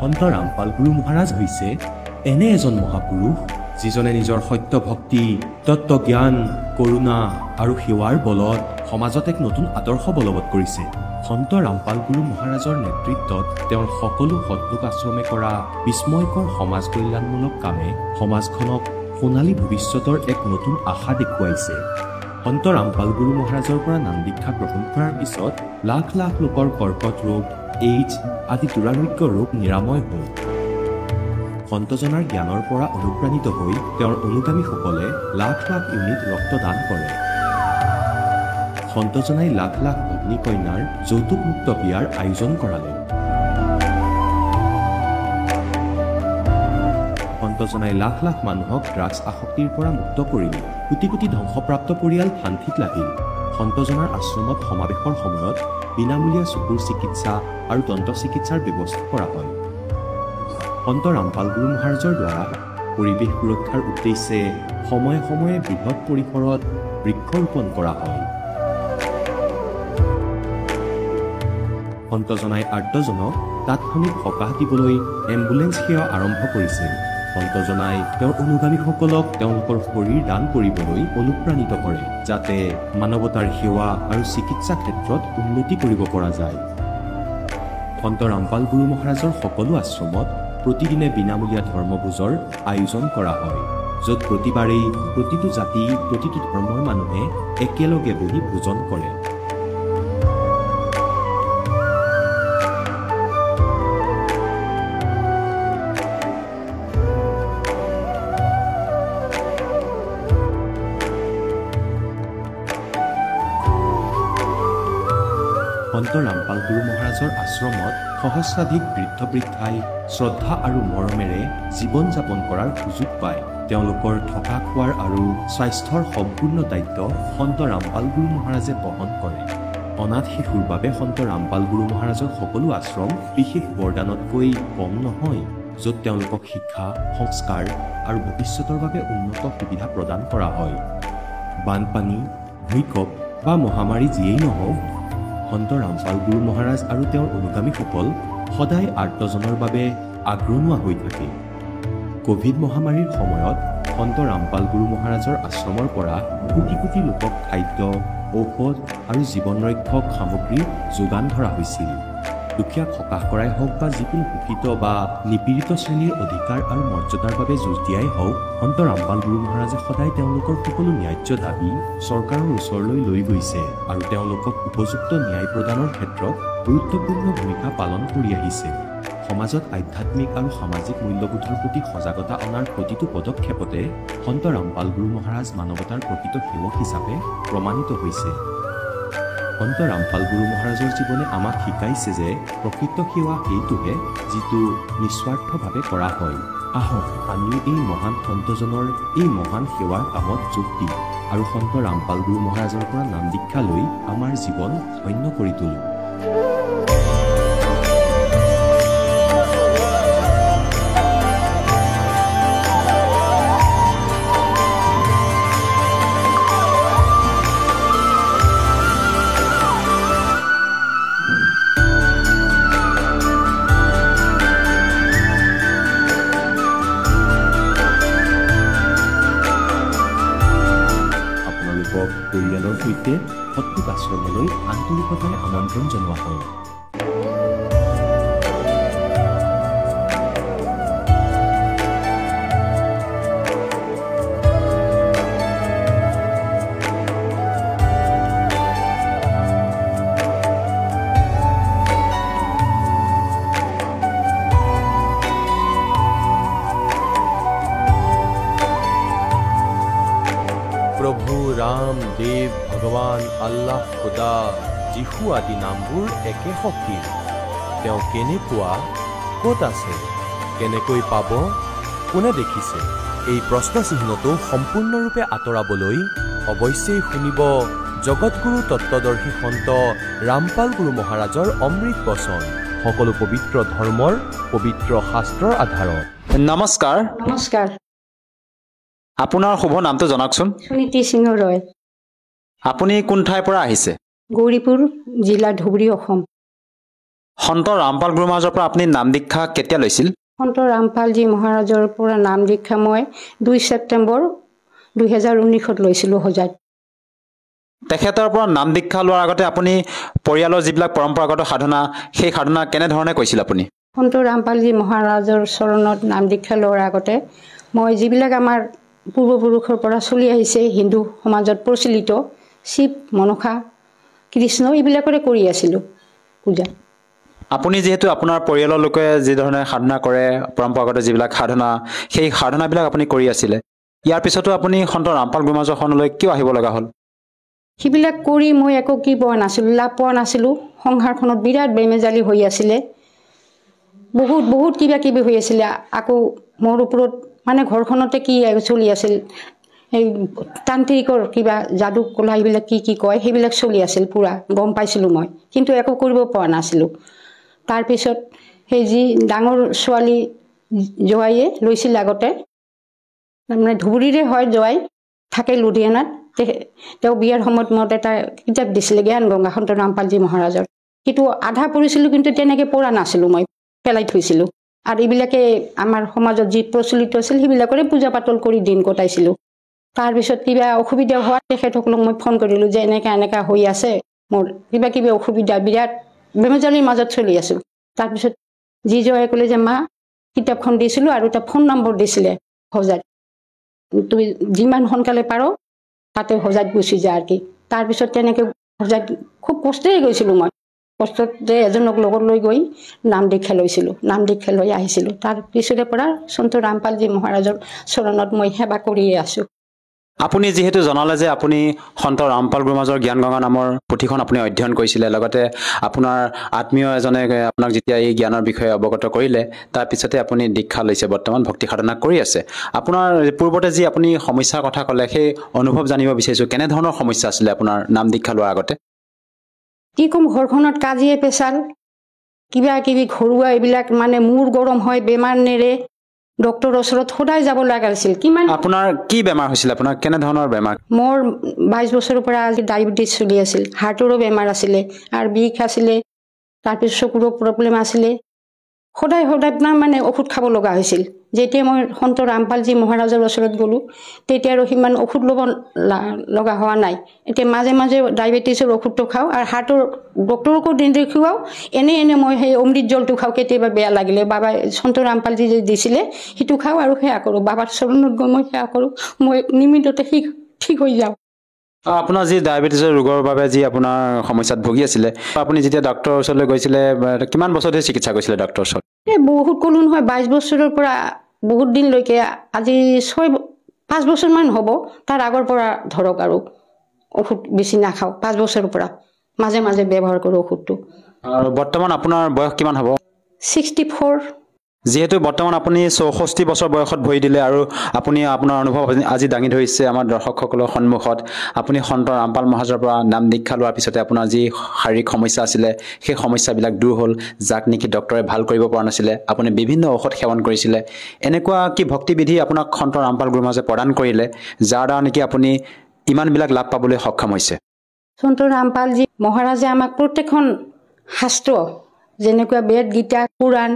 সন্ত ৰামপাল গুৰু মহাৰাজ হৈছে এনে এজন মহাপুৰুষ যিজনে নিজৰ সত্য ভক্তি, তত্ত্ব জ্ঞান, কৰুণা আৰু সেৱাৰ বলত সমাজত এক নতুন আদৰ্শ বলবৎ কৰিছে। সন্ত ৰামপাল গুৰু মহাৰাজৰ নেতৃত্বত তেওঁৰ সকলো সৎলোক আশ্ৰমে কৰা বিস্ময়কৰ সমাজ কল্যাণমূলক কামে সমাজখনক সোণালী ভৱিষ্যতৰ এক নতুন আশা দেখুৱাইছে। সন্ত ৰামপাল গুৰু মহাৰাজৰ পৰা নাম দীক্ষা গ্ৰহণ কৰাৰ পিছত লাখ লাখ লোকৰ কৰ্কট ৰোগ, এইডছ আদি দুৰাৰোগ্য ৰোগ নিৰাময় হ'ল। সন্তজনাৰ জ্ঞানৰ পৰা অনুপ্ৰাণিত হৈ তেওঁৰ অনুগামীসকলে লাখ লাখ ইউনিট ৰক্তদান কৰে। সন্তজনাই লাখ লাখ ভগ্নী কন্যাৰ যৌতুকমুক্ত বিয়াৰ আয়োজন কৰালে। সন্তজনাই লাখ লাখ মানুহক ড্ৰাগছ আসক্তিৰ পৰা মুক্ত কৰিলে। কোটি কোটি ধ্বংসপ্ৰাপ্ত পৰিয়াল শান্তিত লাগিল। সন্তজনাৰ আশ্ৰমত সমাৱেশৰ সময়ত বিনামূলীয়া চকুৰ চিকিৎসা আৰু দন্ত চিকিৎসাৰ ব্যৱস্থা কৰা হয়। সন্ত ৰামপাল গুৰু মহাৰাজৰ দ্বাৰা পৰিৱেশ সুৰক্ষাৰ উদ্দেশ্যে সময়ে সময়ে বৃহৎ পৰিসৰত বৃক্ষৰোপণ কৰা হয়। সন্তজনাই আৰ্তজনক তাৎক্ষণিক সকাহ দিবলৈ এম্বুলেন্স সেৱা আৰম্ভ কৰিছিল। সন্তজনাই তেওঁৰ অনুগামীসকলক তেওঁলোকৰ শৰীৰ দান কৰিবলৈ অনুপ্ৰাণিত কৰে, যাতে মানৱতাৰ সেৱা আৰু চিকিৎসা ক্ষেত্ৰত উন্নতি কৰিব পৰা যায়। সন্ত ৰামপাল গুৰু মহাৰাজৰ সকলো আশ্ৰমত প্ৰতিদিনে বিনামূলীয়া ধৰ্মভোজৰ আয়োজন কৰা হয়, য'ত প্ৰতিবাৰেই প্ৰতিটো জাতি, প্ৰতিটো ধৰ্মৰ মানুহে একেলগে বহি ভোজন কৰে। সন্ত ৰামপাল গুৰু মহাৰাজৰ আশ্ৰমত সহস্ৰাধিক বৃদ্ধ বৃদ্ধাই শ্ৰদ্ধা আৰু মৰমেৰে জীৱন যাপন কৰাৰ সুযোগ পায়। তেওঁলোকৰ থকা খোৱাৰ আৰু স্বাস্থ্যৰ সম্পূৰ্ণ দায়িত্ব সন্ত ৰামপাল গুৰু মহাৰাজে বহন কৰে। অনাথ শিশুৰ বাবে সন্ত ৰামপাল গুৰু মহাৰাজৰ সকলো আশ্ৰম বিশেষ বৰদানতকৈ কম নহয়, য'ত তেওঁলোকক শিক্ষা, সংস্কাৰ আৰু ভৱিষ্যতৰ বাবে উন্নত সুবিধা প্ৰদান কৰা হয়। বানপানী, ভূমিকম্প বা মহামাৰী যিয়েই নহওক, সন্ত ৰামপাল গুৰু মহাৰাজ আৰু তেওঁৰ অনুগামীসকল সদায় আৰ্তজনৰ বাবে আগ্ৰহী হৈ থাকে। কোভিড মহামাৰীৰ সময়ত সন্ত ৰামপাল গুৰু মহাৰাজৰ আশ্ৰমৰ পৰা কোটি কোটি লোকক খাদ্য, ঔষধ আৰু জীৱন ৰক্ষক সামগ্ৰী যোগান ধৰা হৈছিল। দুখীয়াক সকাহ কৰাই হওক বা যিকোনো শোষিত বা নিপীড়িত শ্ৰেণীৰ অধিকাৰ আৰু মৰ্যাদাৰ বাবে যুঁজ দিয়াই হওক, সন্ত ৰামপাল গুৰু মহাৰাজে সদায় তেওঁলোকৰ সকলো ন্যায্য দাবী চৰকাৰৰ ওচৰলৈ লৈ গৈছে আৰু তেওঁলোকক উপযুক্ত ন্যায় প্ৰদানৰ ক্ষেত্ৰত গুৰুত্বপূৰ্ণ ভূমিকা পালন কৰি আহিছে। সমাজত আধ্যাত্মিক আৰু সামাজিক মূল্যবোধৰ প্ৰতি সজাগতা অনাৰ প্ৰতিটো পদক্ষেপতে সন্ত ৰামপাল গুৰু মহাৰাজ মানৱতাৰ প্ৰকৃত সেৱক হিচাপে প্ৰমাণিত হৈছে। সন্ত ৰামপাল গুৰু মহাৰাজৰ জীৱনে আমাক শিকাইছে যে প্ৰকৃত সেৱা সেইটোহে যিটো নিস্বাৰ্থভাৱে কৰা হয়। আহক আমিও এই মহান সন্তজনৰ এই মহান সেৱাৰ কামত যোগ দিওঁ আৰু সন্ত ৰামপাল গুৰু মহাৰাজৰ পৰা নাম দীক্ষা লৈ আমাৰ জীৱন ধন্য কৰি তোলোঁ। পৰিয়ালৰ সৈতে সৎলোক আশ্ৰমলৈ আন্তৰিকতাৰে আমন্ত্ৰণ জনোৱা হয়। প্ৰভু ৰাম, দেৱ, ভগৱান, আল্লাহ, খুদা, যীশু আদি নামবোৰ একে শক্তিৰ। তেওঁ কেনেকুৱা, ক'ত আছে, কেনেকৈ পাব, কোনে দেখিছে, এই প্ৰশ্নচিহ্নটো সম্পূৰ্ণৰূপে আঁতৰাবলৈ অৱশ্যেই শুনিব জগতগুৰু তত্ত্বদৰ্শী সন্ত ৰামপাল গুৰু মহাৰাজৰ অমৃত বচন, সকলো পবিত্ৰ ধৰ্মৰ পবিত্ৰ শাস্ত্ৰৰ আধাৰত। নমস্কাৰ। নমস্কাৰ। আপোনাৰ শুভ নামটো জনাওকচোন। সুনীতি সিংহ ৰয়। আপুনি কোন ঠাইৰ পৰা আহিছে? গৌৰীপুৰ জিলা, ধুবুৰী, অসম। সন্ত ৰামপাল গুৰু মহাৰাজৰ পৰা আপুনি নাম দীক্ষা কেতিয়া লৈছিল? সন্ত ৰামপালজী মহাৰাজৰ পৰা নাম দীক্ষা মই 2 ছেপ্টেম্বৰ 2019 লৈছিলোঁ হোজাইত। তেখেতৰ পৰা নাম দীক্ষা লোৱাৰ আগতে আপুনি পৰিয়ালৰ যিবিলাক পৰম্পৰাগত সাধনা সেই সাধনা কেনেধৰণে কৰিছিল আপুনি? সন্ত ৰামপালজী মহাৰাজৰ চৰণত নাম দীক্ষা লোৱাৰ আগতে মই যিবিলাক আমাৰ পূৰ্বপুৰুষৰ পৰা চলি আহিছে হিন্দু সমাজত প্ৰচলিত শিৱ মনসা কৃষ্ণ এইবিলাকৰে কৰি আছিলোঁ পূজা। আপুনি যিহেতু আপোনাৰ পৰিয়ালৰ লোকে যি ধৰণে সাধনা কৰে পৰম্পৰাগত যিবিলাক সাধনা সেই সাধনাবিলাক আপুনি কৰি আছিলে, ইয়াৰ পিছতো আপুনি সন্ত ৰামপাল গুৰু মহাৰাজৰ শৰণলৈ কিয় আহিব লগা হ'ল? সেইবিলাক কৰি মই একো কি পোৱা নাছিলোঁ, লাভ পোৱা নাছিলোঁ। সংসাৰখনত বিৰাট বেমেজালি হৈ আছিলে, বহুত কিবা কিবি হৈ আছিলে। আকৌ মোৰ ওপৰত মানে ঘৰখনতে কি চলি আছিল, এই তান্ত্ৰিকৰ কিবা যাদু কলা এইবিলাক কি কয় সেইবিলাক চলি আছিল, পূৰা গম পাইছিলোঁ মই, কিন্তু একো কৰিব পৰা নাছিলোঁ। তাৰপিছত সেই যি ডাঙৰ ছোৱালী জোৱাইয়ে লৈছিল আগতে, তাৰমানে ধুবুৰীৰে হয় জোৱাই, থাকে লুধিয়ানাত। তেওঁ বিয়াৰ সময়ত মোক এটা কিতাপ দিছিলে জ্ঞান গংগা সন্ত ৰামপালজী মহাৰাজৰ। সেইটো আধা পঢ়িছিলোঁ, কিন্তু তেনেকৈ পঢ়া নাছিলোঁ, মই পেলাই থৈছিলোঁ। আৰু এইবিলাকে আমাৰ সমাজত যি প্ৰচলিত আছিল সেইবিলাকৰে পূজা পাতল কৰি দিন কটাইছিলোঁ। তাৰপিছত কিবা অসুবিধা হোৱাত তেখেতসকলক মই ফোন কৰিলোঁ যে এনেকা হৈ আছে, মোৰ কিবা কিবি অসুবিধা, বিৰাট বেমেজালিৰ মাজত চলি আছোঁ। তাৰপিছত যি জয়ে ক'লে যে মা কিতাপখন দিছিলোঁ আৰু এটা ফোন নম্বৰ দিছিলে হোজাইত, তুমি যিমান সোনকালে পাৰ তাতে হোজাইত গুচি যা আৰু কি। তাৰপিছত তেনেকৈ হোজাইত খুব কষ্টেৰে গৈছিলোঁ মই, কষ্টতে এজনক লগত লৈ গৈ নাম দীক্ষা লৈছিলোঁ, নাম দীক্ষা লৈ আহিছিলোঁ। তাৰ পিছৰে পৰা সন্ত ৰামপালজী মহাৰাজৰ চৰণত মই সেৱা কৰিয়ে আছোঁ। আপুনি যিহেতু জনালে যে আপুনি সন্ত ৰামপাল গুৰু মহাৰাজৰ জ্ঞান গংগা নামৰ পুথিখন আপুনি অধ্যয়ন কৰিছিলে, লগতে আপোনাৰ আত্মীয় এজনে আপোনাক যেতিয়া এই জ্ঞানৰ বিষয়ে অৱগত কৰিলে তাৰপিছতে আপুনি দীক্ষা লৈছে, বৰ্তমান ভক্তি সাধনা কৰি আছে। আপোনাৰ পূৰ্বতে যি আপুনি সমস্যাৰ কথা ক'লে সেই অনুভৱ জানিব বিচাৰিছোঁ, কেনেধৰণৰ সমস্যা আছিলে আপোনাৰ নাম দীক্ষা লোৱাৰ আগতে? কি ক'ম, ঘৰখনত কাজিয়ে পেচাল, কিবা কিবি ঘৰুৱা এইবিলাক, মানে মূৰ গৰম হয়, বেমাৰ নেৰে, ডক্টৰৰ ওচৰত সদায় যাব লগা হৈছিল। কিমান আপোনাৰ কি বেমাৰ হৈছিল? আপোনাৰ কেনেধৰণৰ বেমাৰ? মোৰ 22 বছৰৰ পৰা আজি ডায়েবেটিছ চলি আছিল, হাৰ্টৰো বেমাৰ আছিলে আৰু বিষ আছিলে, তাৰপিছত চকুৰো প্ৰব্লেম আছিলে। সদায় মানে ঔষধ খাব লগা হৈছিল। যেতিয়া মই সন্ত ৰামপালজী মহাৰাজৰ ওচৰত গ'লোঁ তেতিয়া আৰু সিমান ঔষধ ল'ব লগা হোৱা নাই। এতিয়া মাজে মাজে ডায়েবেটিছৰ ঔষধটো খাওঁ আৰু হাৰ্টৰ ডক্টৰকো দেখুৱাওঁ, এনে মই সেই অমৃত জলটো খাওঁ, কেতিয়াবা বেয়া লাগিলে বাবাই সন্ত ৰামপালজী যে দিছিলে সেইটো খাওঁ আৰু সেয়া কৰোঁ। বাবাৰ চৰণত গৈ মই সেয়া কৰোঁ, মই নিমিষতে ঠিক হৈ যাওঁ। আপোনাৰ যি ডায়েবেটিছৰ ৰোগৰ বাবে যি আপোনাৰ সমস্যাত ভুগি আছিলে, আপুনি যেতিয়া ডক্টৰৰ ওচৰলৈ গৈছিলে কিমান বছৰ ধৰি চিকিৎসা কৰিছিলে ডক্টৰৰ ওচৰত? বহুত ক'লো নহয়, 22 বছৰৰ পৰা বহুত দিনলৈকে, আজি 5 বছৰমান হ'ব। তাৰ আগৰ পৰা ধৰক আৰু ঔষধ বেছি নাখাওঁ, 5 বছৰৰ পৰা মাজে মাজে ব্যৱহাৰ কৰোঁ ঔষধটো। আৰু বৰ্তমান আপোনাৰ বয়স কিমান হ'ব? 64। যিহেতু বৰ্তমান আপুনি 64 বছৰ বয়সত ভৰি দিলে আৰু আপুনি আপোনাৰ অনুভৱ আজি দাঙি ধৰিছে আমাৰ দৰ্শকসকলৰ সন্মুখত, আপুনি সন্ত ৰামপাল মহাৰাজৰ পৰা নাম দীক্ষা লোৱাৰ পিছতে আপোনাৰ যি শাৰীৰিক সমস্যা আছিলে সেই সমস্যাবিলাক দূৰ হ'ল, যাক নেকি ডক্টৰে ভাল কৰিব পৰা নাছিলে, আপুনি বিভিন্ন ঔষধ সেৱন কৰিছিলে। এনেকুৱা কি ভক্তিবিধি আপোনাক সন্ত ৰামপাল গুৰু মহাৰাজে প্ৰদান কৰিলে যাৰ দ্বাৰা নেকি আপুনি ইমানবিলাক লাভ পাবলৈ সক্ষম হৈছে? সন্ত ৰামপালজী মহাৰাজে আমাক প্ৰত্যেকখন শাস্ত্ৰ, যেনেকুৱা বেদ, গীতা, পুৰাণ,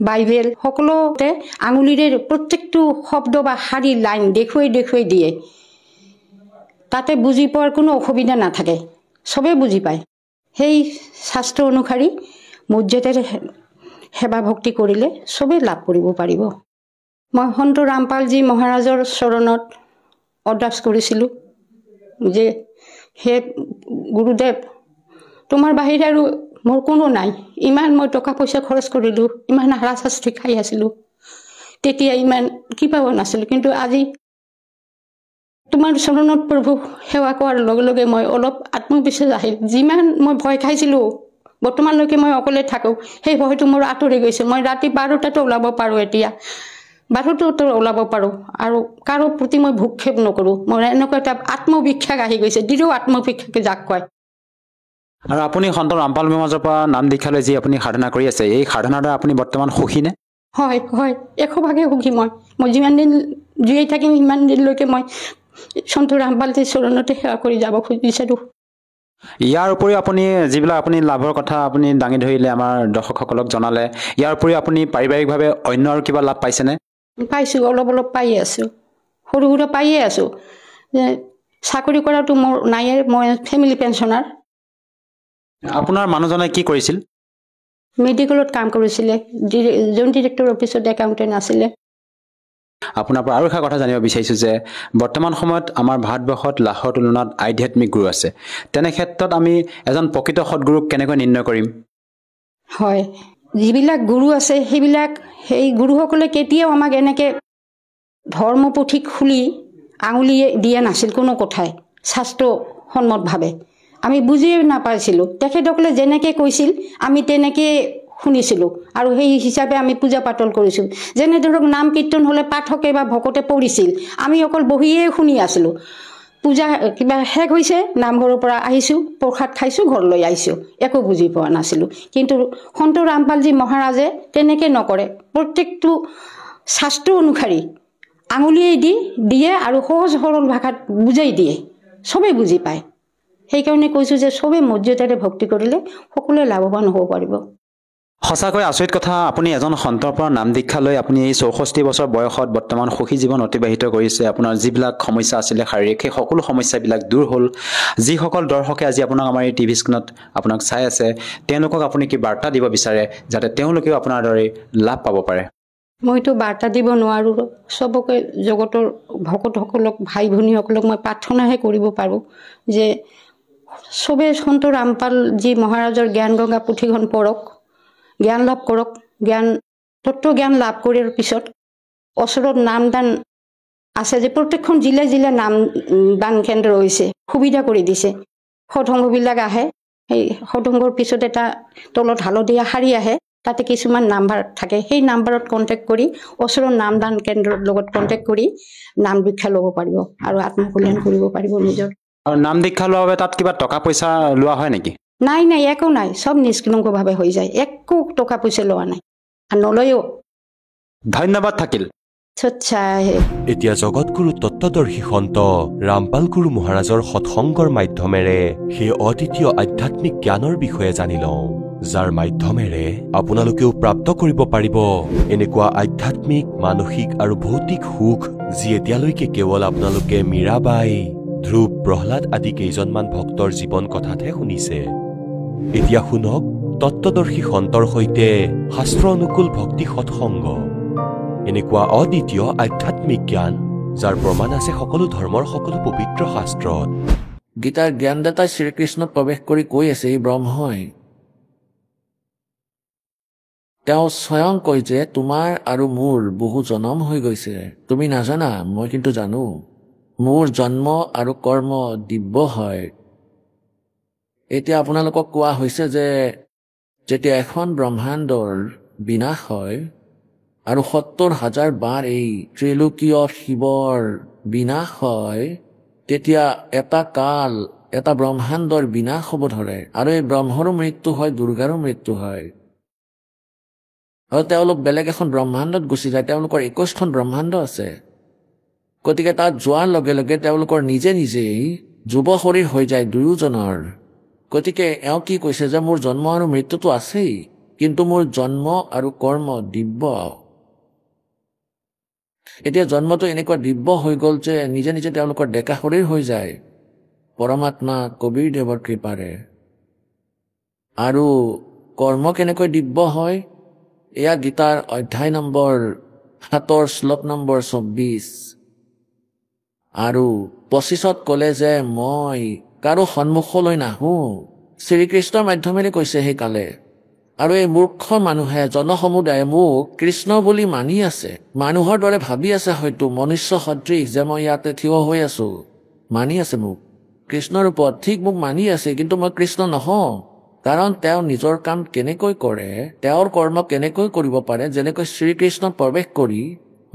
বাইবেল, সকলোতে আঙুলিৰে প্ৰত্যেকটো শব্দ বা শাৰী লাইন দেখুৱাই দিয়ে। তাতে বুজি পোৱাৰ কোনো অসুবিধা নাথাকে, চবেই বুজি পায়। সেই শাস্ত্ৰ অনুসৰি মৰ্যাদাৰে সেৱা ভক্তি কৰিলে চবেই লাভ কৰিব পাৰিব। মই সন্ত ৰামপালজী মহাৰাজৰ চৰণত অৰ্দাস কৰিছিলোঁ যে হে গুৰুদেৱ, তোমাৰ বাহিৰে আৰু মোৰ কোনো নাই। ইমান মই টকা পইচা খৰচ কৰিলোঁ, ইমান হাৰাশাস্তি খাই আছিলোঁ, তেতিয়া ইমান কিবা হোৱা নাছিলোঁ, কিন্তু আজি তোমাৰ চৰণত প্ৰভু সেৱা কৰাৰ লগে লগে মই অলপ আত্মবিশ্বাস আহিল। যিমান মই ভয় খাইছিলোঁ, বৰ্তমানলৈকে মই অকলে থাকোঁ, সেই ভয়টো মোৰ আঁতৰি গৈছে। মই ৰাতি 12টাতো ওলাব পাৰোঁ, এতিয়া 12টাতো ওলাব পাৰোঁ আৰু কাৰো প্ৰতি মই ভূক্ষেপ নকৰোঁ। মোৰ এনেকুৱা এটা আত্মবিশ্বাস আহি গৈছে, দৃঢ় আত্মবিশ্বাসে যাক কয়। আৰু আপুনি সন্ত ৰামপাল গুৰু মহাৰাজৰ পৰা নাম দীক্ষা লৈ যি আপুনি সাধনা কৰি আছে, এই সাধনাৰ দ্বাৰা আপুনি বৰ্তমান সুখীনে? হয়, 100% সুখী। মই যিমান দিন জীয়াই থাকিম সিমান দিনলৈকে মই সন্ত ৰামপালজীৰ চৰণতে সেৱা কৰি যাব বিচাৰোঁ। ইয়াৰ উপৰিও আপুনি যিবিলাক আপুনি লাভৰ কথা আপুনি দাঙি ধৰিলে আমাৰ দৰ্শকসকলক জনালে, ইয়াৰ উপৰিও আপুনি পাৰিবাৰিকভাৱে অন্য আৰু কিবা লাভ পাইছেনে? পাইছোঁ, অলপ অলপ পায়ে আছোঁ, সৰু সুৰা পায়ে আছোঁ। চাকৰি কৰাটো মোৰ নাইয়ে, মই ফেমিলি পেঞ্চনাৰ। আপোনাৰ মানুহজনে কি কৰিছিল? মেডিকেলত কাম কৰিছিলে, জইণ্ট ডিৰেক্টৰ অফিচত একাউণ্টেণ্ট আছিলে। আপোনাৰ পৰা আৰু এটা কথা জানিব বিচাৰিছোঁ যে বৰ্তমান সময়ত আমাৰ ভাৰতবৰ্ষত লাখৰ তুলনাত আধ্যাত্মিক গুৰু আছে। তেনে ক্ষেত্ৰত আমি এজন প্ৰকৃত সৎগুৰুক কেনেকৈ নিৰ্ণয় কৰিম? হয়, যিবিলাক গুৰু আছে সেই গুৰুসকলে কেতিয়াও আমাক এনেকৈ ধৰ্মপুথি খুলি আঙুলি দিয়া নাছিল কোনো কথাই, শাস্ত্ৰসন্মতভাৱে আমি বুজিয়ে নাপাইছিলোঁ। তেখেতসকলে যেনেকৈ কৈছিল আমি তেনেকৈ শুনিছিলোঁ আৰু সেই হিচাপে আমি পূজা পাতল কৰিছোঁ। যেনে ধৰক নাম কীৰ্তন হ'লে পাঠকে বা ভকতে পঢ়িছিল, আমি অকল বহিয়ে শুনি আছিলোঁ। পূজা কিবা শেষ হৈছে, নামঘৰৰ পৰা আহিছোঁ, প্ৰসাদ খাইছোঁ, ঘৰলৈ আহিছোঁ, একো বুজি পোৱা নাছিলোঁ। কিন্তু সন্ত ৰামপালজী মহাৰাজে তেনেকৈ নকৰে, প্ৰত্যেকটো শাস্ত্ৰ অনুসাৰী আঙুলিয়ে দিয়ে আৰু সহজ সৰল ভাষাত বুজাই দিয়ে, চবেই বুজি পায়। সেইকাৰণে কৈছোঁ যে চবেই মৰ্যাদাৰে ভক্তি কৰিলে সকলোৱে লাভৱান হ'ব পাৰিব। সঁচাকৈ আচৰিত কথা, আপুনি এজন সন্তৰ পৰা নাম দীক্ষা লৈ আপুনি এই 64 বছৰ বয়সত বৰ্তমান সুখী জীৱন অতিবাহিত কৰিছে। আপোনাৰ যিবিলাক সমস্যা আছিলে শাৰীৰিক, সেই সকলো সমস্যাবিলাক দূৰ হ'ল। যিসকল দৰ্শকে আজি আপোনাক আমাৰ এই টিভি স্ক্ৰীণত আপোনাক চাই আছে, তেওঁলোকক আপুনি কি বাৰ্তা দিব বিচাৰে যাতে তেওঁলোকেও আপোনাৰ দৰে লাভ পাব পাৰে? মইতো বাৰ্তা দিব নোৱাৰোঁ, চবকে জগতৰ ভকতসকলক, ভাই ভনীসকলক মই প্ৰাৰ্থনাহে কৰিব পাৰোঁ যে চবেই সন্ত ৰামপালজী মহাৰাজৰ জ্ঞান গংগা পুথিখন পঢ়ক, জ্ঞান লাভ কৰক। তত্ত্বজ্ঞান লাভ কৰাৰ পিছত ওচৰত নামদান আছে যে প্ৰত্যেকখন জিলাই জিলাই নামদান কেন্দ্ৰ হৈছে, সুবিধা কৰি দিছে। সৎসংগবিলাক আহে, সেই সৎসংগৰ পিছত এটা তলত হালধীয়া শাৰী আহে, তাতে কিছুমান নাম্বাৰ থাকে, সেই নাম্বাৰত কণ্টেক্ট কৰি ওচৰৰ নামদান কেন্দ্ৰৰ লগত কণ্টেক্ট কৰি নাম দীক্ষা ল'ব পাৰিব আৰু আত্মকল্যাণ কৰিব পাৰিব নিজৰ। আৰু নাম দীক্ষা লোৱাৰ বাবে তাত কিবা টকা পইচা লোৱা হয় নেকি? নাই, একো নাই, চব নিষ্কলংকভাৱে হৈ যায়, একো টকা পইচা লোৱা নাই আৰু নলয়ও। ধন্যবাদ থাকিল। এতিয়া জগতগুৰু তত্ত্বদৰ্শী সন্ত ৰামপাল গুৰু মহাৰাজৰ সৎসংগৰ মাধ্যমেৰে সেই অদ্বিতীয় আধ্যাত্মিক জ্ঞানৰ বিষয়ে জানি লওঁ, যাৰ মাধ্যমেৰে আপোনালোকেও প্ৰাপ্ত কৰিব পাৰিব এনেকুৱা আধ্যাত্মিক, মানসিক আৰু ভৌতিক সুখ যি এতিয়ালৈকে কেৱল আপোনালোকে মীৰাবাই, ধ্ৰুৱ, প্ৰহ্লাদ আদি কেইজনমান ভক্তৰ জীৱন কথাতহে শুনিছে। এতিয়া শুনক তত্ত্বদৰ্শী সন্তৰ সৈতে শাস্ত্ৰ অনুকূল ভক্তি সৎসংগ, এনেকুৱা অদ্বিতীয় আধ্যাত্মিক জ্ঞান যাৰ প্ৰমাণ আছে সকলো ধৰ্মৰ সকলো পবিত্ৰ শাস্ত্ৰত। গীতাৰ জ্ঞানদাতাই শ্ৰীকৃষ্ণত প্ৰৱেশ কৰি কৈ আছে, এই ব্ৰহ্মই তেওঁ স্বয়ং কয় যে তোমাৰ আৰু মোৰ বহু জনম হৈ গৈছে, তুমি নাজানা, মই কিন্তু জানো। মোৰ জন্ম আৰু কৰ্ম দিব্য হয়। এতিয়া আপোনালোকক কোৱা হৈছে যে যেতিয়া এখন ব্ৰহ্মাণ্ডৰ বিনাশ হয় আৰু ৭০,০০০ বাৰ এই ত্ৰিলোকীয় শিৱৰ বিনাশ হয়, তেতিয়া এটা কাল এটা ব্ৰহ্মাণ্ডৰ বিনাশ হ'ব ধৰে আৰু এই ব্ৰহ্মৰো মৃত্যু হয়, দুৰ্গাৰো মৃত্যু হয় আৰু তেওঁলোক বেলেগ এখন ব্ৰহ্মাণ্ডত গুচি যায়। তেওঁলোকৰ ২১খন ব্ৰহ্মাণ্ড আছে, গতিকে তাত যোৱাৰ লগে লগে তেওঁলোকৰ নিজে নিজেই যুৱ শৰীৰ হৈ যায় দুয়োজনৰ। গতিকে এওঁ কি কৈছে যে মোৰ জন্ম আৰু মৃত্যুটো আছেই, কিন্তু মোৰ জন্ম আৰু কৰ্ম দিব্য। এতিয়া জন্মটো এনেকুৱা দিব্য হৈ গ'ল যে নিজে নিজে তেওঁলোকৰ ডেকা শৰীৰ হৈ যায় পৰমাত্মা কবিৰ দেৱৰ কৃপাৰে। আৰু কৰ্ম কেনেকৈ দিব্য হয়, এয়া গীতাৰ অধ্যায় নম্বৰ ৭ শ্লোক নম্বৰ ২৪ আৰু ২৫ত ক'লে যে মই কাৰো সন্মুখলৈ নাহোঁ, শ্ৰীকৃষ্ণৰ মাধ্যমেৰে কৈছে সেইকালে। আৰু এই মূৰ্খ মানুহে, জনসমুদায়ে মোক কৃষ্ণ বুলি মানি আছে, মানুহৰ দৰে ভাবি আছে হয়তো মনুষ্য সদৃশ যে মই ইয়াতে থিয় হৈ আছো, মানি আছে মোক কৃষ্ণৰ ওপৰত, ঠিক মোক মানি আছে, কিন্তু মই কৃষ্ণ নহওঁ। কাৰণ তেওঁ নিজৰ কাম কেনেকৈ কৰে, তেওঁৰ কৰ্ম কেনেকৈ কৰিব পাৰে, যেনেকৈ শ্ৰীকৃষ্ণত প্ৰৱেশ কৰি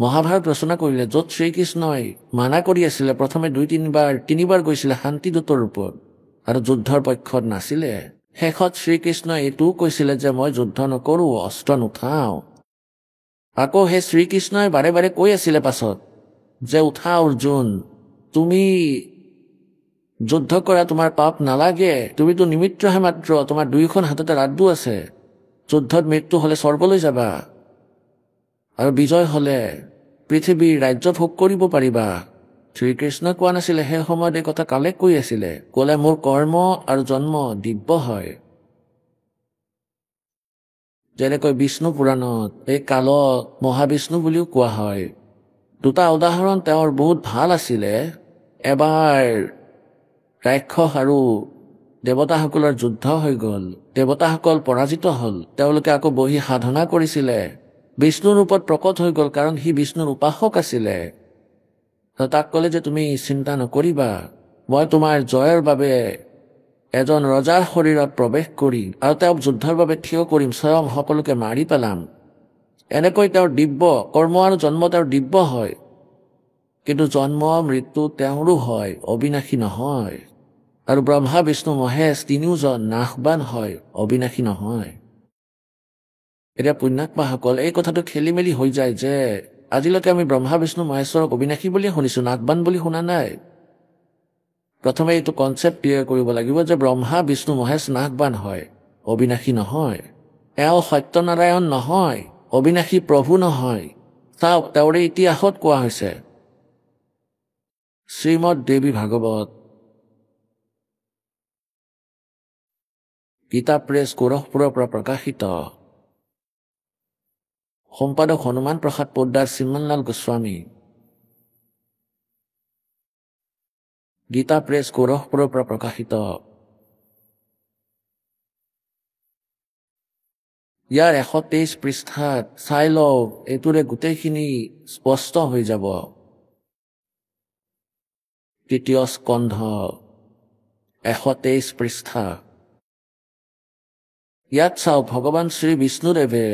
মহাভাৰত ৰচনা কৰিলে, য'ত শ্ৰীকৃষ্ণই মানা কৰি আছিলে, প্ৰথমে ২-৩বাৰ গৈছিলে শান্তিদূতৰ ৰূপত আৰু যুদ্ধৰ পক্ষত নাছিলে। শেষত শ্ৰীকৃষ্ণই এইটোও কৈছিলে যে মই যুদ্ধ নকৰো, অস্ত্ৰ নুঠাওঁ। আকৌ সেই শ্ৰীকৃষ্ণই বাৰে বাৰে কৈ আছিলে পাছত যে উঠা অৰ্জুন, তুমি যুদ্ধ কৰা তোমাৰ পাপ নালাগে, তুমিতো নিমিত্তহে মাত্ৰ, তোমাৰ দুইখন হাততে ৰাড্ডু আছে। যুদ্ধত মৃত্যু হলে স্বৰ্গলৈ যাবা আৰু বিজয় হলে পৃথিৱীৰ ৰাজ্য ভোগ কৰিব পাৰিবা। শ্ৰীকৃষ্ণ কোৱা নাছিলে সেই সময়ত এই কথা কালে কৈ আছিলে, ক'লে মোৰ কৰ্ম আৰু জন্ম দিব্য হয়। যেনেকৈ বিষ্ণু পুৰাণত এই কালক মহাবিষ্ণু বুলিও কোৱা হয়। দুটা উদাহৰণ তেওঁৰ বহুত ভাল আছিলে। এবাৰ ৰাক্ষস আৰু দেৱতাসকলৰ যুদ্ধ হৈ গ'ল, দেৱতাসকল পৰাজিত হ'ল, তেওঁলোকে আকৌ বহি সাধনা কৰিছিলে, বিষ্ণুৰ ৰূপত প্ৰকট হৈ গ'ল, কাৰণ সি বিষ্ণুৰ উপাসক আছিলে। তাক ক'লে যে তুমি চিন্তা নকৰিবা, মই তোমাৰ জয়ৰ বাবে এজন ৰজাৰ শৰীৰত প্ৰৱেশ কৰিম আৰু তেওঁক যুদ্ধৰ বাবে থিয় কৰিম, স্বয়ং সকলোকে মাৰি পেলাম। এনেকৈ তেওঁৰ দিব্য কৰ্ম আৰু জন্ম তেওঁৰ দিব্য হয়, কিন্তু জন্ম মৃত্যু তেওঁৰো হয়, অবিনাশী নহয়। আৰু ব্ৰহ্মা বিষ্ণু মহেশ তিনিওজন নাশবান হয়, অবিনাশী নহয়। এতিয়া পুণ্যাত্মাসকল এই কথাটো খেলি মেলি হৈ যায় যে আজিলৈকে আমি ব্ৰহ্মা বিষ্ণু মহেশ্বৰক অবিনাশী বুলিয়ে শুনিছো, নাশবান বুলি শুনা নাই। প্ৰথমে এইটো কনচেপ্ট ক্লিয়াৰ কৰিব লাগিব যে ব্ৰহ্মা বিষ্ণু মহেশ নাশবান হয়, অবিনাশী নহয়। এওঁ সত্যনাৰায়ণ নহয়, অবিনাশী প্ৰভু নহয়। চাওক, তেওঁৰে ইতিহাসত কোৱা হৈছে, শ্ৰীমদ দেৱী ভাগৱত, গীতা প্ৰেছ গোৰখপুৰৰ পৰা প্ৰকাশিত, সম্পাদক হনুমান প্ৰসাদ পোদ্দাৰ শ্ৰীমানলাল গোস্বামী, গীতা প্ৰেছ গোৰখপুৰৰ পৰা প্ৰকাশিত। ইয়াৰ 123 পৃষ্ঠাত চাই লওক, এইটোৰে গোটেইখিনি স্পষ্ট হৈ যাব। তৃতীয় স্কন্ধ 123 পৃষ্ঠা। ইয়াত চাওক, ভগৱান শ্ৰী বিষ্ণুদেৱে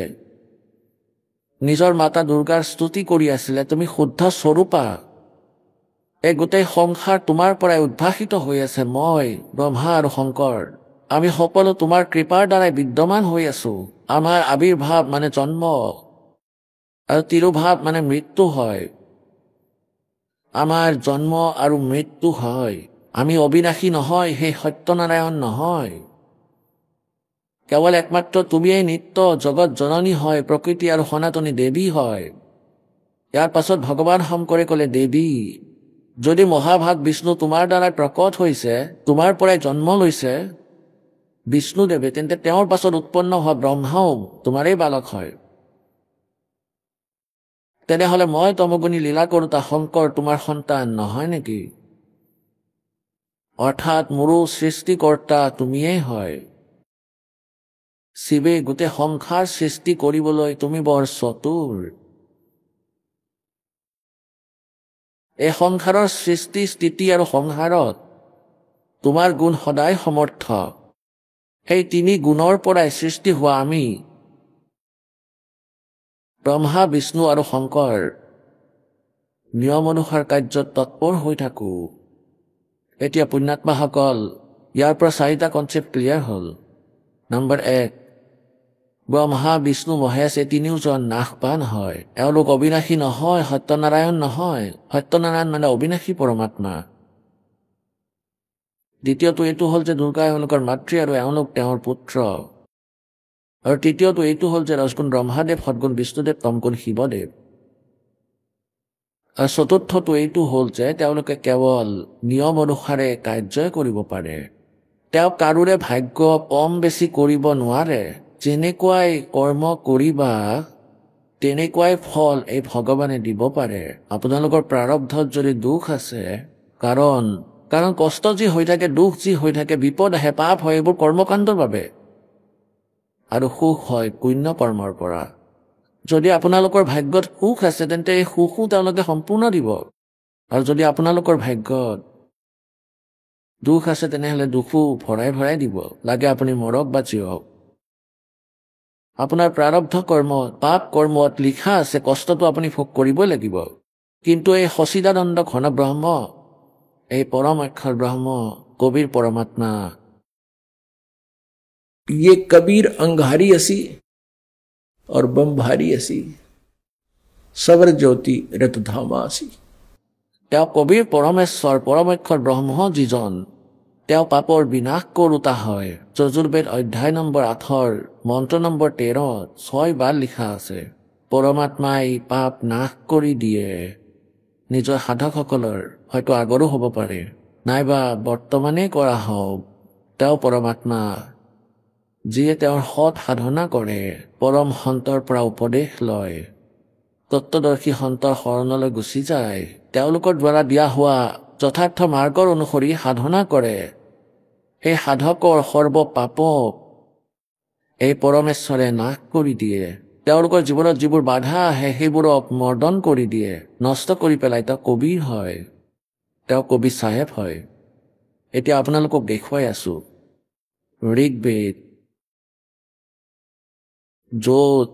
নিজৰ মাতা দুৰ্গাৰ স্তুতি কৰি আছিলে, তুমি শুদ্ধ স্বৰূপা, এই গোটেই সংসাৰ তোমাৰ পৰাই উদ্ভাসিত হৈ আছে। মই ব্ৰহ্মা আৰু শংকৰ আমি সকলো তোমাৰ কৃপাৰ দ্বাৰাই বিদ্যমান হৈ আছো। আমাৰ আবিৰ্ভাৱ মানে জন্ম আৰু তিৰুভাৱ মানে মৃত্যু হয়। আমাৰ জন্ম আৰু মৃত্যু হয়। আমি অবিনাশী নহয়, সেই সত্যনাৰায়ণ নহয়। কেৱল একমাত্ৰ তুমিয়েই নিত্য জগত জননী হয়, প্ৰকৃতি আৰু সনাতনী দেৱী হয়। ইয়াৰ পাছত ভগৱান শংকৰে ক'লে, দেৱী, যদি মহাভাগ বিষ্ণু তোমাৰ দ্বাৰাই প্ৰকট হৈছে, তোমাৰ পৰাই জন্ম লৈছে বিষ্ণুদেৱে, তেন্তে তেওঁৰ পাছত উৎপন্ন হোৱা ব্ৰহ্মাও তোমাৰেই বালক হয়। তেনেহলে মই তমগুণী লীলা কৰোতা শংকৰ তোমাৰ সন্তান নহয় নেকি? অৰ্থাৎ মোৰো সৃষ্টিকৰ্তা তুমিয়েই হয়। শিৱে গোটেই সংসাৰ সৃষ্টি কৰিবলৈ তুমি বৰ চতুৰ। এই সংসাৰৰ সৃষ্টি স্থিতি আৰু সংহাৰত তোমাৰ গুণ সদায় সমৰ্থ। সেই তিনি গুণৰ পৰাই সৃষ্টি হোৱা আমি ব্ৰহ্মা বিষ্ণু আৰু শংকৰ নিয়ম অনুসাৰ কাৰ্যত তৎপৰ হৈ থাকো। এতিয়া পুণ্যাত্মাসকল, ইয়াৰ পৰা 4টা কনচেপ্ট ক্লিয়াৰ হ'ল। নম্বৰ 1, ব্ৰহ্মা বিষ্ণু মহেশ এই তিনিওজন নাশবান হয়, এওঁলোক অবিনাশী নহয়, সত্যনাৰায়ণ নহয়। সত্যনাৰায়ণ মানে অবিনাশী পৰমাত্মা। দ্বিতীয়টো এইটো হ'ল যে দুৰ্গা এওঁলোকৰ মাতৃ আৰু এওঁলোক তেওঁৰ পুত্ৰ। আৰু তৃতীয়টো এইটো হ'ল যে ৰজগুণ ব্ৰহ্মাদেৱ, সদগুণ বিষ্ণুদেৱ, তমগুণ শিৱদেৱ। আৰু চতুৰ্থটো এইটো হ'ল যে তেওঁলোকে কেৱল নিয়ম অনুসাৰে কাৰ্যই কৰিব পাৰে। তেওঁ কাৰোৰে ভাগ্য কম বেছি কৰিব নোৱাৰে। যেনেকুৱাই কৰ্ম কৰিবা তেনেকুৱাই ফল এই ভগৱানে দিব পাৰে। আপোনালোকৰ প্ৰাৰব্ধত যদি দুখ আছে, কাৰণ কষ্ট যি হৈ থাকে, দুখ যি হৈ থাকে, বিপদ আহে, পাপ হয়, এইবোৰ কৰ্মকাণ্ডৰ বাবে। আৰু সুখ হয় পুণ্য কৰ্মৰ পৰা। যদি আপোনালোকৰ ভাগ্যত সুখ আছে, তেন্তে এই সুখো তেওঁলোকে সম্পূৰ্ণ দিব। আৰু যদি আপোনালোকৰ ভাগ্যত দুখ আছে, তেনেহলে দুখো ভৰাই ভৰাই দিব, লাগে আপুনি মৰক বা জীয়ক। আপোনাৰ প্ৰাৰব্ধ কৰ্ম, পাপ কৰ্মত লিখা আছে কষ্টটো আপুনি ভোগ কৰিবই লাগিব। কিন্তু এই সচিদানন্দ ঘন ব্ৰহ্ম, এই পৰম অক্ষৰ ব্ৰহ্ম, কবিৰ পৰমাত্মা, ये कबीर अंगारी असी और बम्भारी असी, सवर ज्योति रतधामा असी। তেওঁ কবিৰ পৰমেশ্বৰ, পৰম অক্ষৰ ব্ৰহ্ম যিজন, তেওঁ পাপৰ বিনাশ কৰোতা হয়। যজুৰ্বেদ অধ্যায় নম্বৰ 8 মন্ত্ৰ নম্বৰ 13 6 বাৰ লিখা আছে, পৰমাত্মাই পাপ নাশ কৰি দিয়ে। নিজৰ সাধকসকলৰ হয়তো আগৰো হ'ব পাৰে, নাইবা বৰ্তমানেই কৰা হওক, তেওঁ পৰমাত্মা, যিয়ে তেওঁৰ সৎ সাধনা কৰে, পৰম সন্তৰ পৰা উপদেশ লয়, তত্ত্বদৰ্শী সন্তৰ শৰণলৈ গুচি যায়, তেওঁলোকৰ দ্বাৰা দিয়া হোৱা যথাৰ্থ মাৰ্গৰ অনুসৰি সাধনা কৰে। সেই সাধকৰ সৰ্ব পাপক এই পৰমেশ্বৰে নাশ কৰি দিয়ে। তেওঁলোকৰ জীৱনত যিবোৰ বাধা আহে সেইবোৰক মৰ্দন কৰি দিয়ে, নষ্ট কৰি পেলাই। তেওঁ কবিৰ হয়, তেওঁ কবি চাহেব হয়। এতিয়া আপোনালোকক দেখুৱাই আছো ঋগ্বেদ, য'ত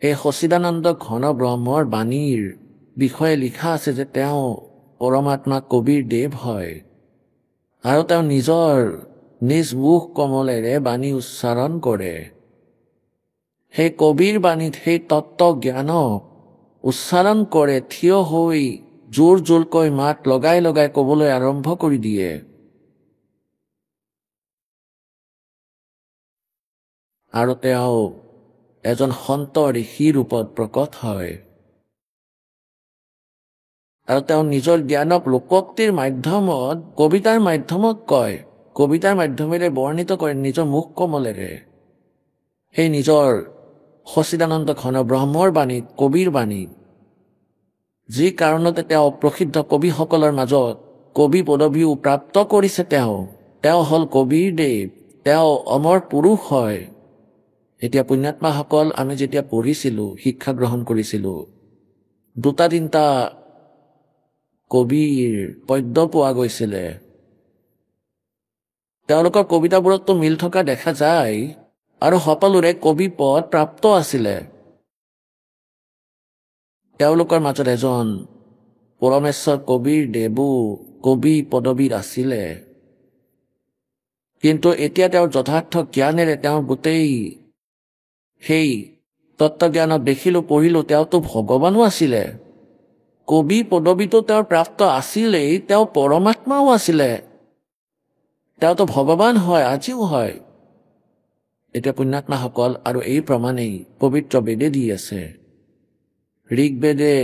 এই সচিদানন্দ ঘন ব্ৰহ্মৰ বাণীৰ বিষয়ে লিখা আছে যে তেওঁ পৰমাত্মা কবিৰ দেৱ হয়, আৰু তেওঁ নিজৰ নিজ মুখ কমলেৰে বাণী উচ্চাৰণ কৰে। সেই কবিৰ বাণীত সেই তত্ত্ব জ্ঞানক উচ্চাৰণ কৰে, থিয় হৈ জোৰ জোৰকৈ মাত লগাই লগাই কবলৈ আৰম্ভ কৰি দিয়ে। আৰু তেওঁ এজন সন্ত ঋষি ৰূপত প্ৰকট হয়, আৰু তেওঁ নিজৰ জ্ঞানক লোকোক্তিৰ মাধ্যমত, কবিতাৰ মাধ্যমত কয়, কবিতাৰ মাধ্যমেৰে বৰ্ণিত কৰে নিজৰ মুখ কমলেৰে। সেই নিজৰ সচিদানন্দ ঘন ব্ৰহ্মৰ বাণীত, কবিৰ বাণীত, যি কাৰণতে তেওঁ প্ৰসিদ্ধ কবিসকলৰ মাজত কবি পদবীও প্ৰাপ্ত কৰিছে। তেওঁ হ'ল কবিৰ দেৱ, তেওঁ অমৰ পুৰুষ হয়। এতিয়া পুণ্যাত্মাসকল, আমি যেতিয়া পঢ়িছিলো, শিক্ষা গ্ৰহণ কৰিছিলো, 2-3টা কবিৰ পদ্য পোৱা গৈছিলে। তেওঁলোকৰ কবিতাবোৰতো মিল থকা দেখা যায়, আৰু সকলোৰে কবি পদ প্ৰাপ্ত আছিলে। তেওঁলোকৰ মাজত এজন পৰমেশ্বৰ কবিৰ দেৱো কবি পদবীৰ আছিলে। কিন্তু এতিয়া তেওঁৰ যথাৰ্থ জ্ঞানেৰে তেওঁৰ গোটেই সেই তত্ত্বজ্ঞানত দেখিলো, পঢ়িলো, তেওঁতো ভগৱানো আছিলে। কবি পদবীটো তেওঁৰ প্ৰাপ্ত আছিলেই, তেওঁ পৰমাত্মাও আছিলে, তেওঁতো ভগৱান হয়, আজিও হয়। এতিয়া পুণ্যাত্মাসকল, আৰু এই প্ৰমাণেই পবিত্ৰ বেদে দি আছে। ঋগ্বেদে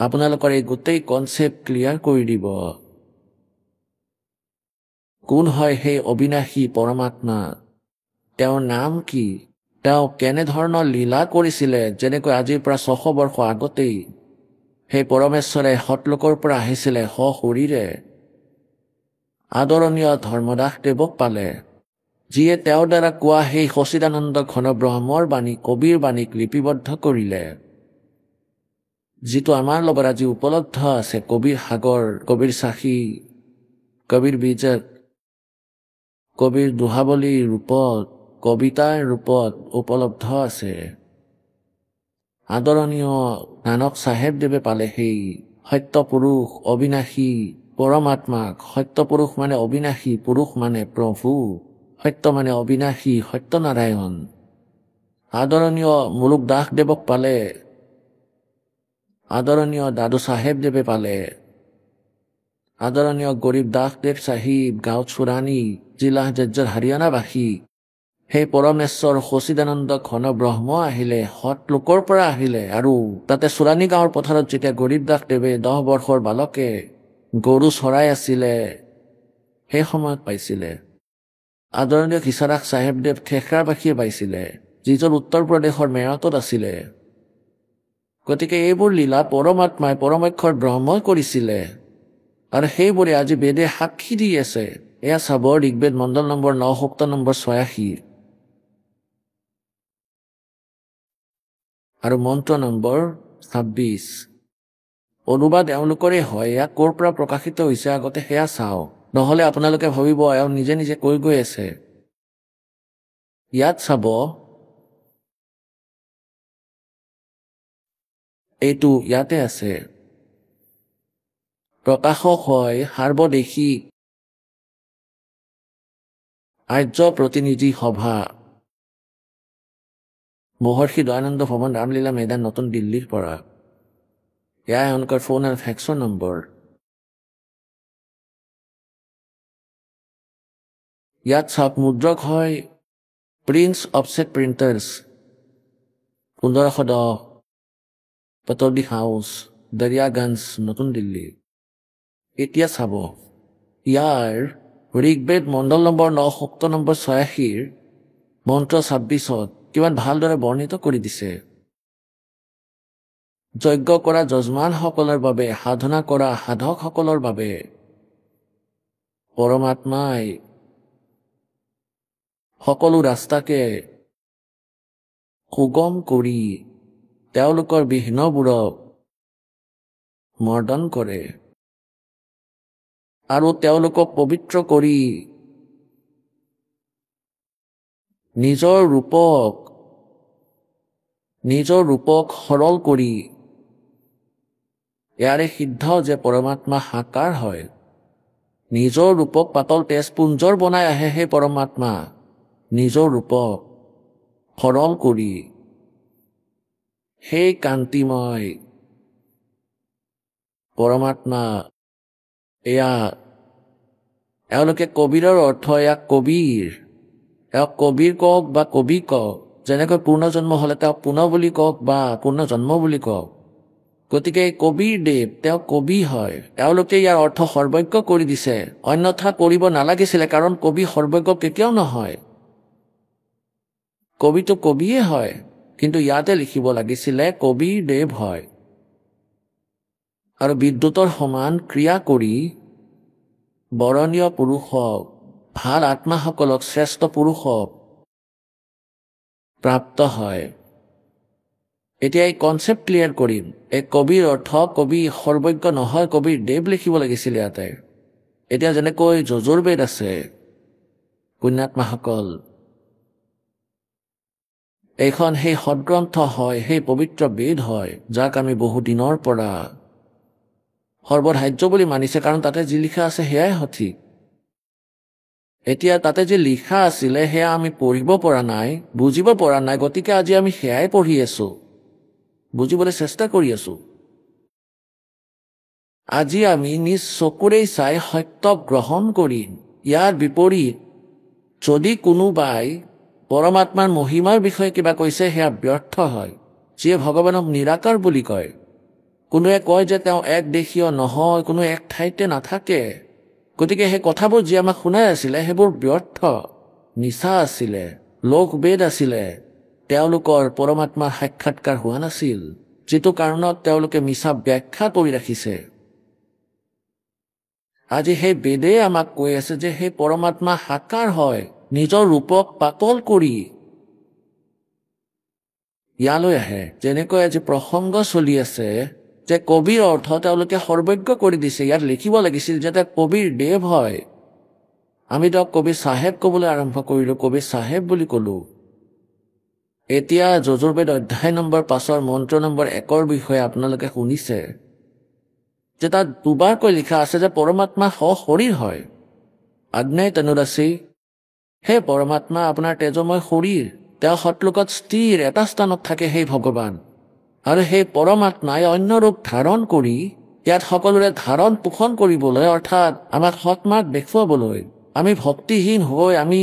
আপোনালোকৰ এই গোটেই কনচেপ্ট ক্লিয়াৰ কৰি দিব। কোন হয় সেই অবিনাশী পৰমাত্মা, তেওঁৰ নাম কি, তেওঁ কেনেধৰণৰ লীলা কৰিছিলে। যেনেকৈ আজিৰ পৰা 600 বৰ্ষ আগতেই সেই পৰমেশ্বৰে সতলোকৰ পৰা আহিছিলে সশৰীৰে, আদৰণীয় ধৰ্মদাস দেৱক পালে, যিয়ে তেওঁৰ দ্বাৰা কোৱা সেই সচিদানন্দ ঘন ব্ৰহ্মৰ বাণী, কবিৰ বাণীক লিপিবদ্ধ কৰিলে, যিটো আমাৰ লগত আজি উপলব্ধ আছে। কবিৰ সাগৰ, কবিৰ সাখী, কবিৰ বীজক, কবিৰ দোহাবলীৰ ৰূপত, কবিতাৰ ৰূপত উপলব্ধ আছে। আদৰণীয় নানক চাহেবদেৱে পালে সেই সত্য পুৰুষ, অবিনাশী পৰমাত্মাক। সত্য পুৰুষ মানে অবিনাশী, পুৰুষ মানে প্ৰভু, সত্য মানে অবিনাশী সত্যনাৰায়ণ। আদৰণীয় মুলুক দাস দেৱক পালে, আদৰণীয় দাদু চাহেবদেৱে পালে, আদৰণীয় গৰীব দাস দেৱ চাহিব, গাঁও চুৰাণী, জিলা জজ্জৰ হাৰিয়ানাবাসী। সেই পৰমেশ্বৰ সচিদানন্দ ঘন ব্ৰহ্ম আহিলে, সৎ লোকৰ পৰা আহিলে। আৰু তাতে চুৰাণী গাঁৱৰ পথাৰত যেতিয়া গৰীব দাস দেৱে 10 বৰ্ষৰ বালকে গৰু চৰাই আছিলে, সেই সময়ত পাইছিলে। আদৰণীয় কিশোৰাক চাহেবদেৱ খেখৰাবাসীয়ে পাইছিলে, যিজন উত্তৰ প্ৰদেশৰ মেৰতত আছিলে। গতিকে এইবোৰ লীলা পৰমাত্মাই, পৰমেক্ষৰ ব্ৰহ্মই কৰিছিলে, আৰু সেইবোৰে আজি বেদে সাক্ষী দি আছে। এয়া চাব ঋগ্বেদ মণ্ডল নম্বৰ 9 সূক্ত নম্বৰ 86 আৰু মন্ত্ৰ নম্বৰ 26। অনুবাদ এওঁলোকৰে হয়। এয়া ক'ৰ পৰা প্ৰকাশিত হৈছে আগতে সেয়া চাওঁ, নহলে আপোনালোকে ভাবিব এওঁ নিজে নিজে কৈ গৈ আছে। ইয়াত চাব, এইটো ইয়াতে আছে, প্ৰকাশক হয় সাৰ্বদেশিক আৰ্য প্ৰতিনিধি সভা, মহৰ্ষি দয়ানন্দ ভৱন, ৰামলীলা ময়দান, নতুন দিল্লীৰ পৰা। এয়া এওঁলোকৰ ফোন আৰু ফেক্সৰ নম্বৰ। ইয়াত চাওক মুদ্ৰক হয় prince offset printers 1510 পটৌদি house Daryaganj নতুন দিল্লী এতিয়া চাব ইয়াৰ ঋগ্বেদ মণ্ডল নম্বৰ 9 সূক্ত নম্বৰ 86 মন্ত্ৰ 26ত কিমান ভালদৰে বৰ্ণিত কৰি দিছে যজ্ঞ কৰা যজমানসকলৰ বাবে সাধনা কৰা সাধকসকলৰ বাবে পৰমাত্মাই সকলো ৰাস্তাকে সুগম কৰি তেওঁলোকৰ বিঘ্নবোৰক মৰ্দন কৰে আৰু তেওঁলোকক পবিত্ৰ কৰি নিজৰ ৰূপক সৰল কৰি ইয়াৰে সিদ্ধ যে পৰমাত্মা সাকাৰ হয় নিজৰ ৰূপক পাতল তেজপুঞ্জৰ বনাই আহে সেই পৰমাত্মা নিজৰ ৰূপক সৰল কৰি সেই কান্তিময় পৰমাত্মা এয়া এওঁলোকে কবিৰৰ অৰ্থ এয়া কবিৰ এওক কবিৰ কওক বা কবি কওক যেনেকৈ পূৰ্ণজন্ম হ'লে তেওঁক পুনঃ বুলি কওক বা পূৰ্ণজন্ম বুলি কওক গতিকে কবিৰ দেৱ তেওঁ কবি হয় এওঁলোকে ইয়াৰ অৰ্থ সৰ্বজ্ঞ কৰি দিছে অন্যথা কৰিব নালাগিছিলে কাৰণ কবি সৰ্বজ্ঞ কেতিয়াও নহয় কবিটো কবিয়ে হয় কিন্তু ইয়াতে লিখিব লাগিছিলে কবিৰ দেৱ হয় আৰু বিদ্যুতৰ সমান ক্ৰিয়া কৰি বৰণীয় পুৰুষক ভাল আত্মাসকলক শ্ৰেষ্ঠ পুৰুষক প্ৰাপ্ত হয় এতিয়া এই কনচেপ্ট ক্লিয়াৰ কৰিম এই কবিৰ অৰ্থ কবি সৰ্বজ্ঞ নহয় কবিৰ দেৱ লিখিব লাগিছিল ইয়াতে এতিয়া যেনেকৈ যজুৰ্বেদ আছে পুণ্যাত্মাসকল এইখন সেই সদগ্ৰন্থ হয় সেই পবিত্ৰ বেদ হয় যাক আমি বহু দিনৰ পৰা সৰ্বধাৰ্য বুলি মানিছে কাৰণ তাতে যি লিখা আছে সেয়াই সঠিক এতিয়া তাতে যে লিখা আছিলে সেয়া আমি পঢ়িব পৰা নাই বুজিব পৰা নাই গতিকে আজি আমি সেয়াই পঢ়ি আছো বুজিবলৈ চেষ্টা কৰি আছো আজি আমি নিজ চকুৰেই চাই সত্য গ্ৰহণ কৰিম ইয়াৰ বিপৰীত যদি কোনোবাই পৰমাত্মাৰ মহিমাৰ বিষয়ে কিবা কৈছে সেয়া ব্যৰ্থ হয় যিয়ে ভগৱানক নিৰাকাৰ বুলি কয় কোনোৱে কয় যে তেওঁ একদেশীয় নহয় কোনো এক ঠাইতে নাথাকে গতিকে সেই কথাবোৰ যি আমাক শুনাই আছিলে সেইবোৰ ব্যৰ্থ মিছা আছিলে লোকবেদ আছিলে তেওঁলোকৰ পৰমাত্মাৰ সাক্ষাৎকাৰ হোৱা নাছিল যিটো কাৰণত তেওঁলোকে মিছা ব্যাখ্যা কৰি ৰাখিছে আজি সেই বেদে আমাক কৈ আছে যে সেই পৰমাত্মা সাকাৰ হয় নিজৰ ৰূপক পাতল কৰি ইয়ালৈ আহে যেনেকৈ আজি প্ৰসংগ চলি আছে যে কবিৰ অৰ্থ তেওঁলোকে সৰ্বজ্ঞ কৰি দিছে ইয়াত লিখিব লাগিছিল যে কবিৰ দেৱ হয় আমি তেওঁক কবি চাহেব ক'বলৈ আৰম্ভ কৰিলো কবি চাহেব বুলি ক'লো এতিয়া যজুৰ্বেদ অধ্যায় নম্বৰ 5 মন্ত্ৰ নম্বৰ 1 বিষয়ে আপোনালোকে শুনিছে যে তাত দুবাৰকৈ লিখা আছে যে পৰমাত্মা সশৰীৰ হয় আগ্নেয় তনুৰাশি হে পৰমাত্মা আপোনাৰ তেজময় শৰীৰ তেওঁ সতলোকত স্থিৰ এটা স্থানত থাকে সেই ভগৱান আৰু সেই পৰমাত্মাই অন্য ৰূপ ধাৰণ কৰি ইয়াত সকলোৰে ধাৰণ পোষণ কৰিবলৈ অৰ্থাৎ আমাক সৎমাৰ্গ দেখুৱাবলৈ আমি ভক্তিহীন হৈ আমি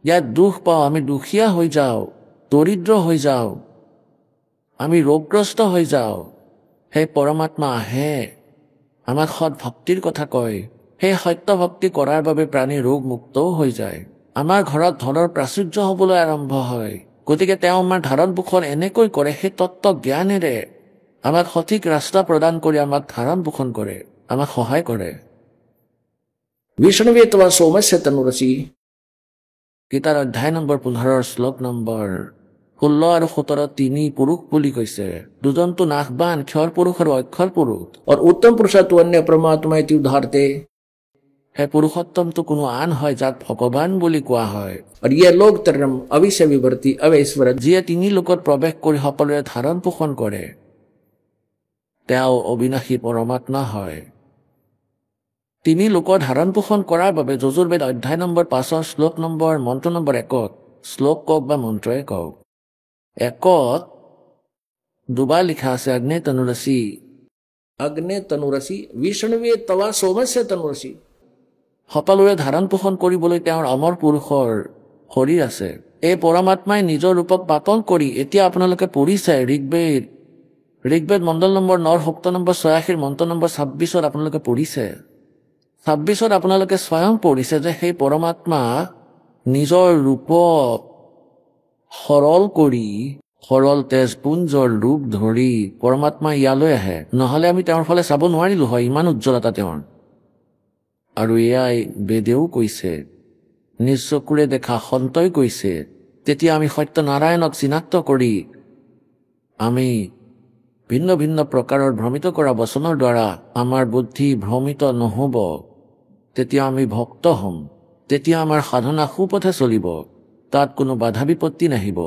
ইয়াত দুখ পাওঁ আমি দুখীয়া হৈ যাওঁ দৰিদ্ৰ হৈ যাওঁ আমি ৰোগগ্ৰস্ত হৈ যাওঁ সেই পৰমাত্মা আহে আমাক সৎ ভক্তিৰ কথা কয় সেই সত্য ভক্তি কৰাৰ বাবে প্ৰাণী ৰোগ মুক্তও হৈ যায় আমাৰ ঘৰত ধনৰ প্ৰাচুৰ্য হ'বলৈ আৰম্ভ হয় গতিকে তেওঁ আমাৰ ধাৰণ পোষণ এনেকৈ কৰে সেই তত্ত্ব জ্ঞানেৰে আমাক সঠিক ৰাস্তা প্ৰদান কৰি আমাক ধাৰণ পোষণ কৰে আমাক সহায় কৰে विष्णुवे तवा सोमस्य तनुरसि গীতাৰ অধ্যায় নম্বৰ 15 শ্লোক নম্বৰ 16 আৰু 17 তিনি পুৰুষ বুলি কৈছে দুজনটো নাশবান ক্ষৰ পুৰুষ আৰু অক্ষৰ পুৰুষ और उत्तम पुरुषा तु अन्य परमात्मा इति उदाहरते হে পুৰুষোত্তমটো কোনো আন হয় যাক ভগৱান বুলি কোৱা হয় और ये लोक तरम अविश्य विवर्ती अवैश्वर যিয়ে তিনি লোকত প্ৰৱেশ কৰি সকলোৰে ধাৰণ পোষণ কৰে তেওঁ অবিনাশী পৰমাত্মা হয় তিনি লোকৰ ধাৰণ পোষণ কৰাৰ বাবে যজুৰ্বেদ অধ্যায় নম্বৰ 5 শ্লোক নম্বৰ মন্ত্ৰ নম্বৰ 1 শ্লোক কওক বা মন্ত্ৰই কওক 1 দুবাৰ লিখা আছে আগ্নেয় তনুৰসি अग्ने तनुरसि विष्णुवे तवा सोमस्य तनुरसि সকলোৰে ধাৰণ পোষণ কৰিবলৈ তেওঁৰ অমৰ পুৰুষৰ শৰীৰ আছে এই পৰমাত্মাই নিজৰ ৰূপক পাতল কৰি এতিয়া আপোনালোকে পঢ়িছে ঋগ্বেদ মণ্ডল নম্বৰ 9 সূক্ত নম্বৰ 86 মন্ত্ৰ নম্বৰ 26 আপোনালোকে পঢ়িছে 26 আপোনালোকে স্বয়ং পঢ়িছে যে সেই পৰমাত্মা নিজৰ ৰূপক সৰল কৰি সৰল তেজপুঞ্জৰ ৰূপ ধৰি পৰমাত্মা ইয়ালৈ আহে নহলে আমি তেওঁৰ ফালে চাব নোৱাৰিলো হয় ইমান উজ্জ্বলতা তেওঁৰ আৰু এয়াই বেদেও কৈছে নিজ চকুৰে দেখা সন্তই কৈছে তেতিয়া আমি সত্যনাৰায়ণক চিনাক্ত কৰি আমি ভিন্ন ভিন্ন প্ৰকাৰৰ ভ্ৰমিত কৰা বচনৰ দ্বাৰা আমাৰ বুদ্ধি ভ্ৰমিত নহব তেতিয়া আমি ভক্ত হ'ম তেতিয়া আমাৰ সাধনা সুপথে চলিব তাত কোনো বাধা বিপত্তি নাহিব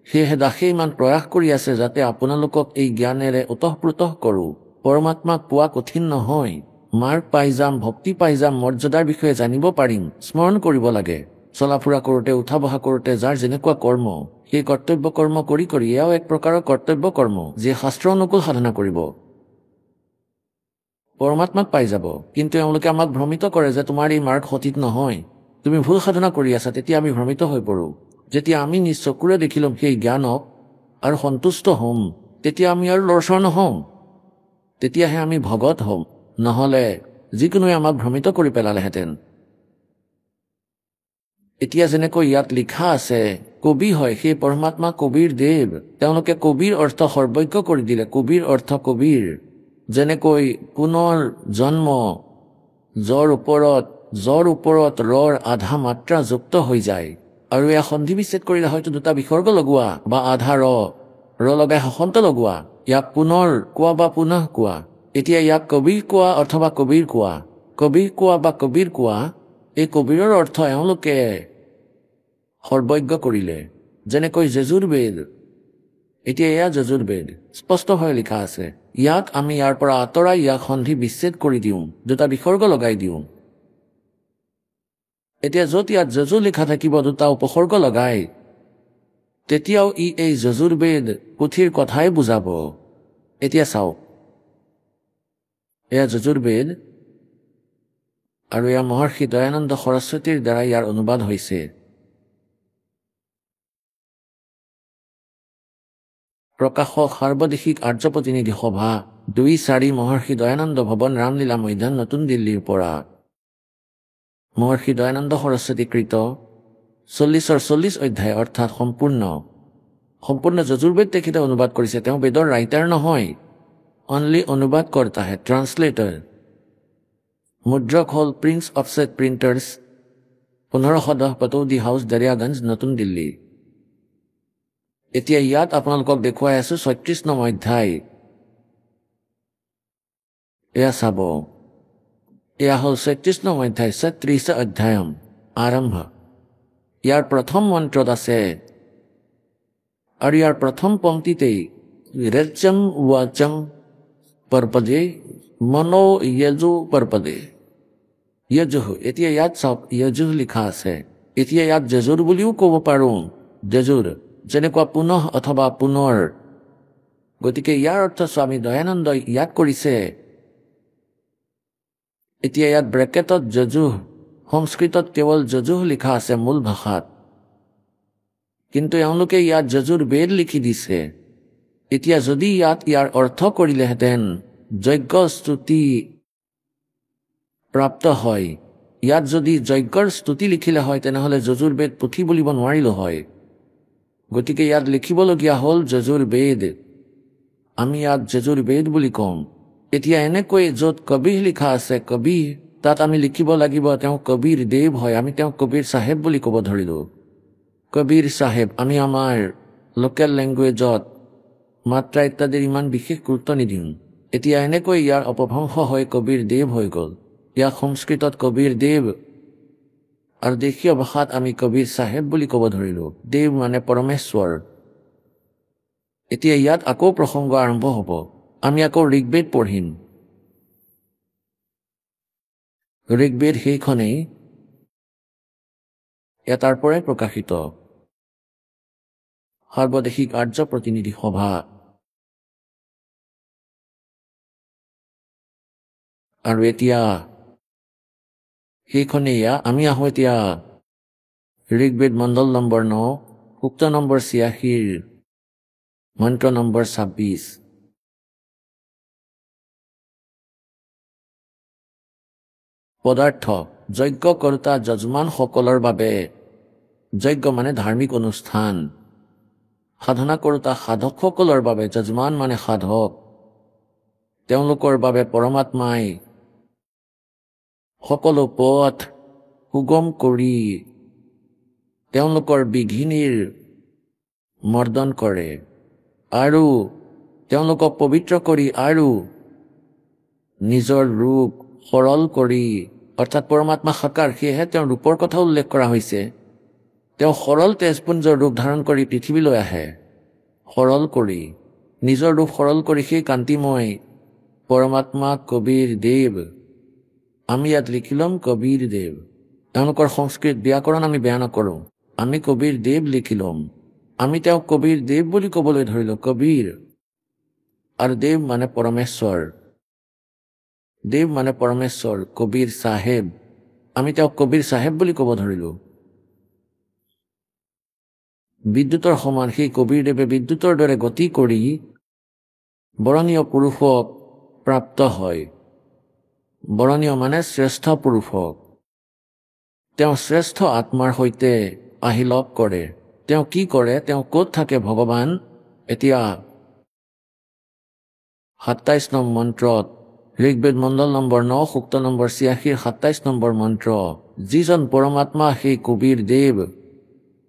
সেয়েহে দাসে ইমান প্ৰয়াস কৰি আছে যাতে আপোনালোকক এই জ্ঞানেৰে ওতঃপ্ৰোতঃ কৰোঁ পৰমাত্মাক পোৱা কঠিন নহয় মাৰ্গ পাই যাম ভক্তি পাই যাম মৰ্যাদাৰ বিষয়ে জানিব পাৰিম স্মৰণ কৰিব লাগে চলাফুৰা কৰোঁতে উঠা বহা কৰোঁতে যাৰ যেনেকুৱা কৰ্ম সেই কৰ্তব্য কৰ্ম কৰি কৰি এয়াও এক প্ৰকাৰৰ কৰ্তব্য কৰ্ম যিয়ে শাস্ত্ৰ অনুকূল সাধনা কৰিব পৰমাত্মাক পাই যাব কিন্তু এওঁলোকে আমাক ভ্ৰমিত কৰে যে তোমাৰ এই মাৰ্গ সঠিক নহয় তুমি ভুল সাধনা কৰি আছা তেতিয়া আমি ভ্ৰমিত হৈ পৰোঁ যেতিয়া আমি নিজ চকুৰে দেখিলম সেই জ্ঞানক আৰু সন্তুষ্ট হ'ম তেতিয়া আমি আৰু লৰচৰ নহওঁ তেতিয়াহে আমি ভগত হ'ম নহলে যিকোনোৱে আমাক ভ্ৰমিত কৰি পেলালেহেঁতেন এতিয়া যেনেকৈ ইয়াত লিখা আছে কবি হয় সেই পৰমাত্মা কবিৰ দেৱ তেওঁলোকে কবিৰ অৰ্থ সৰ্বজ্ঞ কৰি দিলে কবিৰ অৰ্থ কবিৰ যেনেকৈ পুনৰ জন্ম জ্বৰ ওপৰত ৰৰ আধা মাত্ৰা যুক্ত হৈ যায় আৰু এয়া সন্ধি বিচ্ছেদ কৰিলে হয়তো দুটা বিসৰ্গ লগোৱা বা আধা ৰ লগাই হসন্ত লগোৱা ইয়াক পুনৰ কোৱা বা পুনঃ কোৱা এতিয়া ইয়াক কবিৰ কোৱা অথবা কবিৰ কোৱা বা কবিৰ কোৱা এই কবিৰৰ অৰ্থ এওঁলোকে সৰ্বজ্ঞ কৰিলে যেনেকৈ যজুৰ্বেদ এতিয়া এয়া যজুৰ্বেদ স্পষ্টভাৱে লিখা আছে ইয়াক আমি ইয়াৰ পৰা আঁতৰাই ইয়াক সন্ধি বিচ্ছেদ কৰি দিওঁ দুটা বিসৰ্গ লগাই দিওঁ এতিয়া য'ত ইয়াত যজু লিখা থাকিব দুটা উপসৰ্গ লগাই তেতিয়াও ই এই যজুৰ্বেদ পুথিৰ কথাই বুজাব এতিয়া চাওক এয়া যজুৰ্বেদ আৰু এয়া মহৰ্ষি দয়ানন্দ সৰস্বতীৰ দ্বাৰা ইয়াৰ অনুবাদ হৈছে প্ৰকাশক সাৰ্বদেশিক আৰ্য প্ৰতিনিধি সভা 2-4 মহৰ্ষি দয়ানন্দ ভৱন ৰামলীলা মৈদান নতুন দিল্লীৰ পৰা মহৰ্ষি দয়ানন্দ সৰস্বতী কৃত 40 অধ্যায় অৰ্থাৎ সম্পূৰ্ণ যজুৰ্বেদ তেখেতে অনুবাদ কৰিছে তেওঁ বেদৰ ৰাইটাৰ নহয় অনলি অনুবাদ কৰ্তাহে ট্ৰান্সলেটৰ মুদ্ৰক হ'ল prince offset printers 1510 পটৌদি house Daryaganj নতুন দিল্লী এতিয়া ইয়াত আপোনালোকক দেখুৱাই আছো 36 নং অধ্যায় এয়া চাব এয়া হ'ল 36 নং অধ্যায় 36 অধ্যায়ম আৰম্ভ ইয়াৰ প্ৰথম মন্ত্ৰত আছে আৰু ইয়াৰ প্ৰথম পংক্তিতেই ৰেচম ৱাচম পৰপদে মনো য়জু পৰপদে য়জুহ এতিয়া ইয়াত চাওক য়জুহ লিখা আছে এতিয়া ইয়াত যজুৰ বুলিও ক'ব পাৰোঁ যজুৰ যেনেকুৱা পুনঃ অথবা পুনৰ গতিকে ইয়াৰ অৰ্থ স্বামী দয়ানন্দই ইয়াত কৰিছে এতিয়া ইয়াত ব্ৰেকেটত যজুহ সংস্কৃতত কেৱল যজুহ লিখা আছে মূল ভাষাত কিন্তু এওঁলোকে ইয়াত যজুৰ বেদ লিখি দিছে এতিয়া যদি ইয়াত ইয়াৰ অৰ্থ কৰিলেহেঁতেন যজ্ঞ স্তুতি প্ৰাপ্ত হয় ইয়াত যদি যজ্ঞৰ স্তুতি লিখিলে হয় তেনেহ'লে যজুৰ্বেদ পুথি বুলিব নোৱাৰিলো হয় গতিকে ইয়াত লিখিবলগীয়া হ'ল যজুৰ্বেদ আমি ইয়াত যজুৰ্বেদ বুলি কওঁ এতিয়া এনেকৈ য'ত কবিৰ লিখা আছে কবিৰ তাত আমি লিখিব লাগিব তেওঁ কবিৰ দেৱ হয় আমি তেওঁ কবিৰ চাহেব বুলি ক'ব ধৰিলোঁ কবিৰ চাহেব আমি আমাৰ লোকেল লেংগুৱেজত মাত্ৰা ইত্যাদিৰ ইমান বিশেষ গুৰুত্ব নিদিওঁ এতিয়া এনেকৈ ইয়াৰ অপভ্ৰংশ হৈ কবিৰ দেৱ হৈ গ'ল ইয়াক সংস্কৃতত কবিৰ দেৱ আৰু দেশীয় ভাষাত আমি কবিৰ চাহেব বুলি ক'ব ধৰিলোঁ দেৱ মানে পৰমেশ্বৰ এতিয়া ইয়াত আকৌ প্ৰসংগ আৰম্ভ হ'ব আমি আকৌ ঋগ্বেদ পঢ়িম ঋগ্বেদ সেইখনেই এটাৰ পৰাই প্ৰকাশিত সৰ্বদেশিক আৰ্য প্ৰতিনিধি সভা আৰু এতিয়া সেইখনে এয়া। আমি আহোঁ এতিয়া ঋগ্বেদ মণ্ডল নম্বৰ 9 সূক্ত নম্বৰ 86 মন্ত্ৰ নম্বৰ 26। পদাৰ্থ যজ্ঞকৰ্তা যজমানসকলৰ বাবে, যজ্ঞ মানে ধাৰ্মিক অনুষ্ঠান, সাধনা কৰোতা সাধকসকলৰ বাবে, যজমান মানে সাধক, তেওঁলোকৰ বাবে পৰমাত্মাই সকলো পথ সুগম কৰি তেওঁলোকৰ বিঘিনিৰ মৰ্দন কৰে আৰু তেওঁলোকক পবিত্ৰ কৰি আৰু নিজৰ ৰূপ সৰল কৰি, অৰ্থাৎ পৰমাত্মা সাকাৰ, সেয়েহে তেওঁৰ ৰূপৰ কথা উল্লেখ কৰা হৈছে। তেওঁ সৰল তেজপুঞ্জৰ ৰূপ ধাৰণ কৰি পৃথিৱীলৈ আহে, সৰল কৰি নিজৰ ৰূপ সৰল কৰি সেই কান্তিময় পৰমাত্মা কবীৰ দেৱ, আমি ইয়াত লিখি ল'ম কবীৰ দেৱ। তেওঁলোকৰ সংস্কৃত ব্যাকৰণ আমি বেয়া নকৰোঁ, আমি কবীৰ দেৱ লিখি ল'ম। আমি তেওঁক কবীৰ দেৱ বুলি ক'বলৈ ধৰিলোঁ, কবীৰ, আৰু দেৱ মানে পৰমেশ্বৰ, দেৱ মানে পৰমেশ্বৰ, কবীৰ চাহেব, আমি তেওঁক কবীৰ চাহেব বুলি ক'ব ধৰিলোঁ। বিদ্যুতৰ সমান সেই কবীৰ দেৱে বিদ্যুতৰ দৰে গতি কৰি বৰণীয় পুৰুষক প্ৰাপ্ত হয়। বৰণীয় মানে শ্ৰেষ্ঠ পুৰুষক তেওঁ শ্ৰেষ্ঠ আত্মাৰ সৈতে আহি লগ কৰে। তেওঁ কি কৰে, তেওঁ ক'ত থাকে ভগৱান? এতিয়া 27 নং মন্ত্ৰত, ঋগ্বেদ মণ্ডল নম্বৰ 9 সূক্ত নম্বৰ 86 27 নম্বৰ মন্ত্ৰ, যিজন পৰমাত্মা সেই কবীৰ দেৱ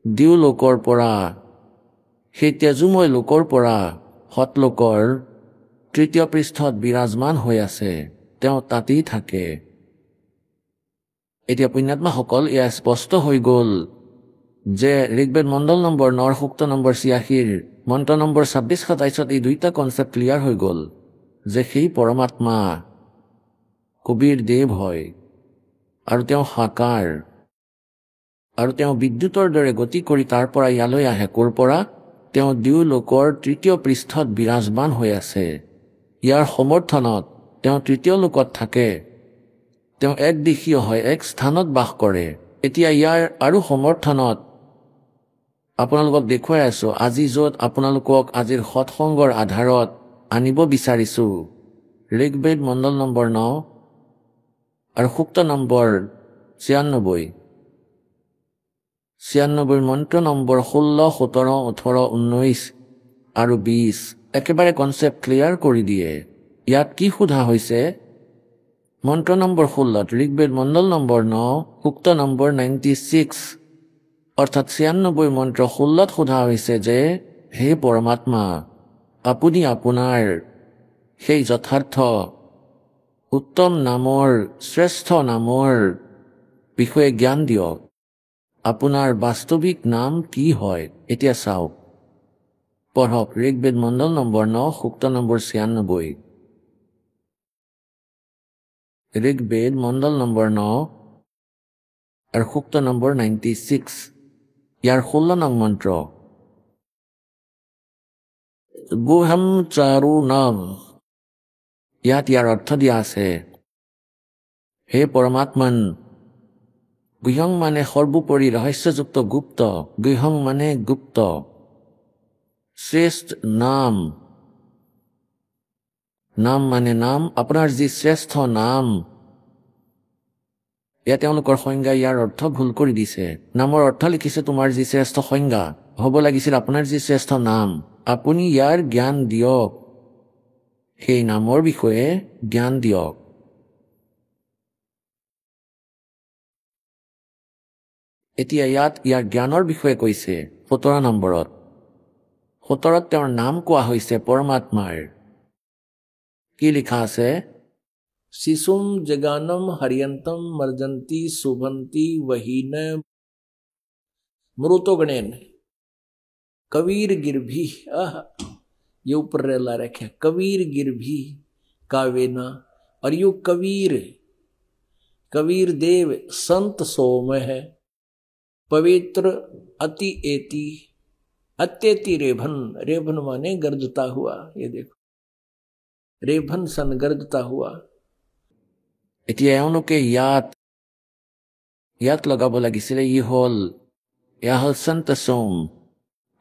দেওলোকৰ পৰা, সেই তেজুময় লোকৰ পৰা সতলোকৰ তৃতীয় পৃষ্ঠত বিৰাজমান হৈ আছে, তেওঁ তাতেই থাকে। এতিয়া পুণ্যাত্মাসকল, এয়া স্পষ্ট হৈ গ'ল যে ঋগ্বেদ মণ্ডল নম্বৰ 9 সূক্ত নম্বৰ 86 মন্ত্ৰ নম্বৰ 26-27 এই দুইটা কনচেপ্ট ক্লিয়াৰ হৈ গ'ল যে সেই পৰমাত্মা কবীৰ দেৱ হয় আৰু তেওঁ সাকাৰ, আৰু তেওঁ বিদ্যুতৰ দৰে গতি কৰি তাৰ পৰা ইয়ালৈ আহে। ক'ৰ পৰা? তেওঁ দেওলোকৰ তৃতীয় পৃষ্ঠত বিৰাজমান হৈ আছে। ইয়াৰ সমৰ্থনত তেওঁ তৃতীয় লোকত থাকে, তেওঁ একদিশীয় হয়, এক স্থানত বাস কৰে। এতিয়া ইয়াৰ আৰু সমৰ্থনত আপোনালোকক দেখুৱাই আছোঁ, আজি য'ত আপোনালোকক আজিৰ সৎসংগৰ আধাৰত আনিব বিচাৰিছোঁ, ঋগ্বেদ মণ্ডল নম্বৰ 9 আৰু সূক্ত নম্বৰ 96 মন্ত্ৰ নম্বৰ 16, 17, 18, 19 আৰু 20 একেবাৰে কনচেপ্ট ক্লিয়াৰ কৰি দিয়ে। ইয়াত কি সোধা হৈছে? মন্ত্ৰ নম্বৰ 16 ঋগ্বেদ মণ্ডল নম্বৰ 9 সূক্ত নম্বৰ 96 অৰ্থাৎ 96 মন্ত্ৰ 16 সোধা হৈছে যে হে পৰমাত্মা, আপুনি আপোনাৰ সেই যথাৰ্থ উত্তম নামৰ, শ্ৰেষ্ঠ নামৰ বিষয়ে জ্ঞান দিয়ক। আপোনাৰ বাস্তৱিক নাম কি হয়? এতিয়া চাওক, পঢ়ক ঋগ্বেদ মণ্ডল নম্বৰ 9 সূক্ত নম্বৰ 96, ঋগ্বেদ মণ্ডল নম্বৰ 9 আৰু সূক্ত নম্বৰ 96, ইয়াৰ 16 নং মন্ত্ৰ, গুহম চাৰু নাম। ইয়াত ইয়াৰ অৰ্থ দিয়া আছে, হে পৰমাত্মান, গুহং মানে সৰ্বোপৰি ৰহস্যযুক্ত গুপ্ত, গুহং মানে গুপ্ত, শ্ৰেষ্ঠ নাম, নাম মানে নাম, আপোনাৰ যি শ্ৰেষ্ঠ নাম। এয়া তেওঁলোকৰ সংজ্ঞা ইয়াৰ অৰ্থ ভুল কৰি দিছে। নামৰ অৰ্থ লিখিছে তোমাৰ যি শ্ৰেষ্ঠ সংজ্ঞা, হ'ব লাগিছিল আপোনাৰ যি শ্ৰেষ্ঠ নাম। আপুনি ইয়াৰ জ্ঞান দিয়ক, সেই নামৰ বিষয়ে জ্ঞান দিয়ক। এতিয়া ইয়াত ইয়াৰ জ্ঞানৰ বিষয়ে কৈছে 17 নম্বৰত। 17ত তেওঁৰ নাম কোৱা হৈছে পৰমাত্মাৰ। কি লিখা আছে? शिशुम जगानम हरियंतम मर्जंती सुभंती वहीन मृतोगणेन कबीर गिरभी। ये ऊपर रेला रखे कबीर गिरभी कावेना, और यू कबीर देव संत सोम है, पवित्र अति एति, अत्येति रेभन, रेभन माने गर्जता हुआ। ये देखो रेभन सन गर्जता हुआ। এতিয়া এওঁলোকে ইয়াত ইয়াত লগাব লাগিছিলে ই হ'ল এয়া হ'ল সন্ত সোম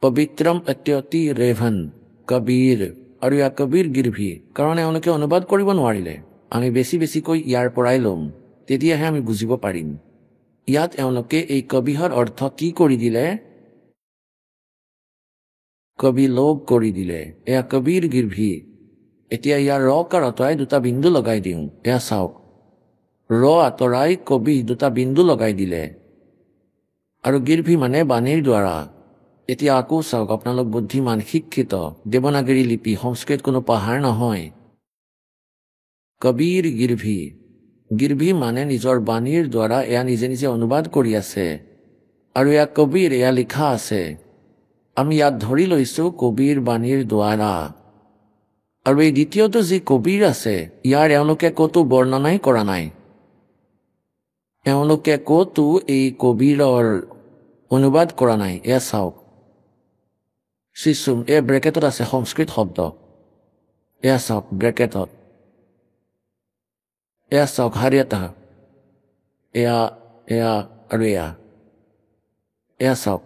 পবিত্ৰম অত্যতি ৰেভন কবীৰ আৰু ইয়াৰ কবীৰ গিৰ্ভী কাৰণ এওঁলোকে অনুবাদ কৰিব নোৱাৰিলে আমি বেছিকৈ ইয়াৰ পৰাই ল'ম তেতিয়াহে আমি বুজিব পাৰিম ইয়াত এওঁলোকে এই কবিহৰ অৰ্থ কি কৰি দিলে কবি লোভ কৰি দিলে এয়া কবীৰ গিৰ্ভী এতিয়া ইয়াৰ ৰ কাৰ আঁতৰাই দুটা বিন্দু লগাই দিওঁ এয়া চাওক ৰ আঁতৰাই কবি দুটা বিন্দু লগাই দিলে আৰু গিৰ্ভী মানে বাণীৰ দ্বাৰা এতিয়া আকৌ চাওক আপোনালোক বুদ্ধিমান শিক্ষিত দেৱনাগৰী লিপি সংস্কৃত কোনো পাহাৰ নহয় কবীৰ গিৰ্ভী মানে নিজৰ বাণীৰ দ্বাৰা এয়া নিজে অনুবাদ কৰি আছে আৰু এয়া কবীৰ এয়া লিখা আছে আমি ইয়াত ধৰি লৈছো কবীৰ বাণীৰ দ্বাৰা আৰু এই দ্বিতীয়টো যি কবীৰ আছে ইয়াৰ এওঁলোকে ক'তো বৰ্ণনাই কৰা নাই এওঁলোকে ক'তো এই কবীৰৰ অনুবাদ কৰা নাই এয়া চাওক শিশুম এয়া ব্ৰেকেটত আছে সংস্কৃত শব্দ এয়া চাওক ব্ৰেকেটত এয়া চাওক হাৰিয়াতা এয়া আৰু এয়া চাওক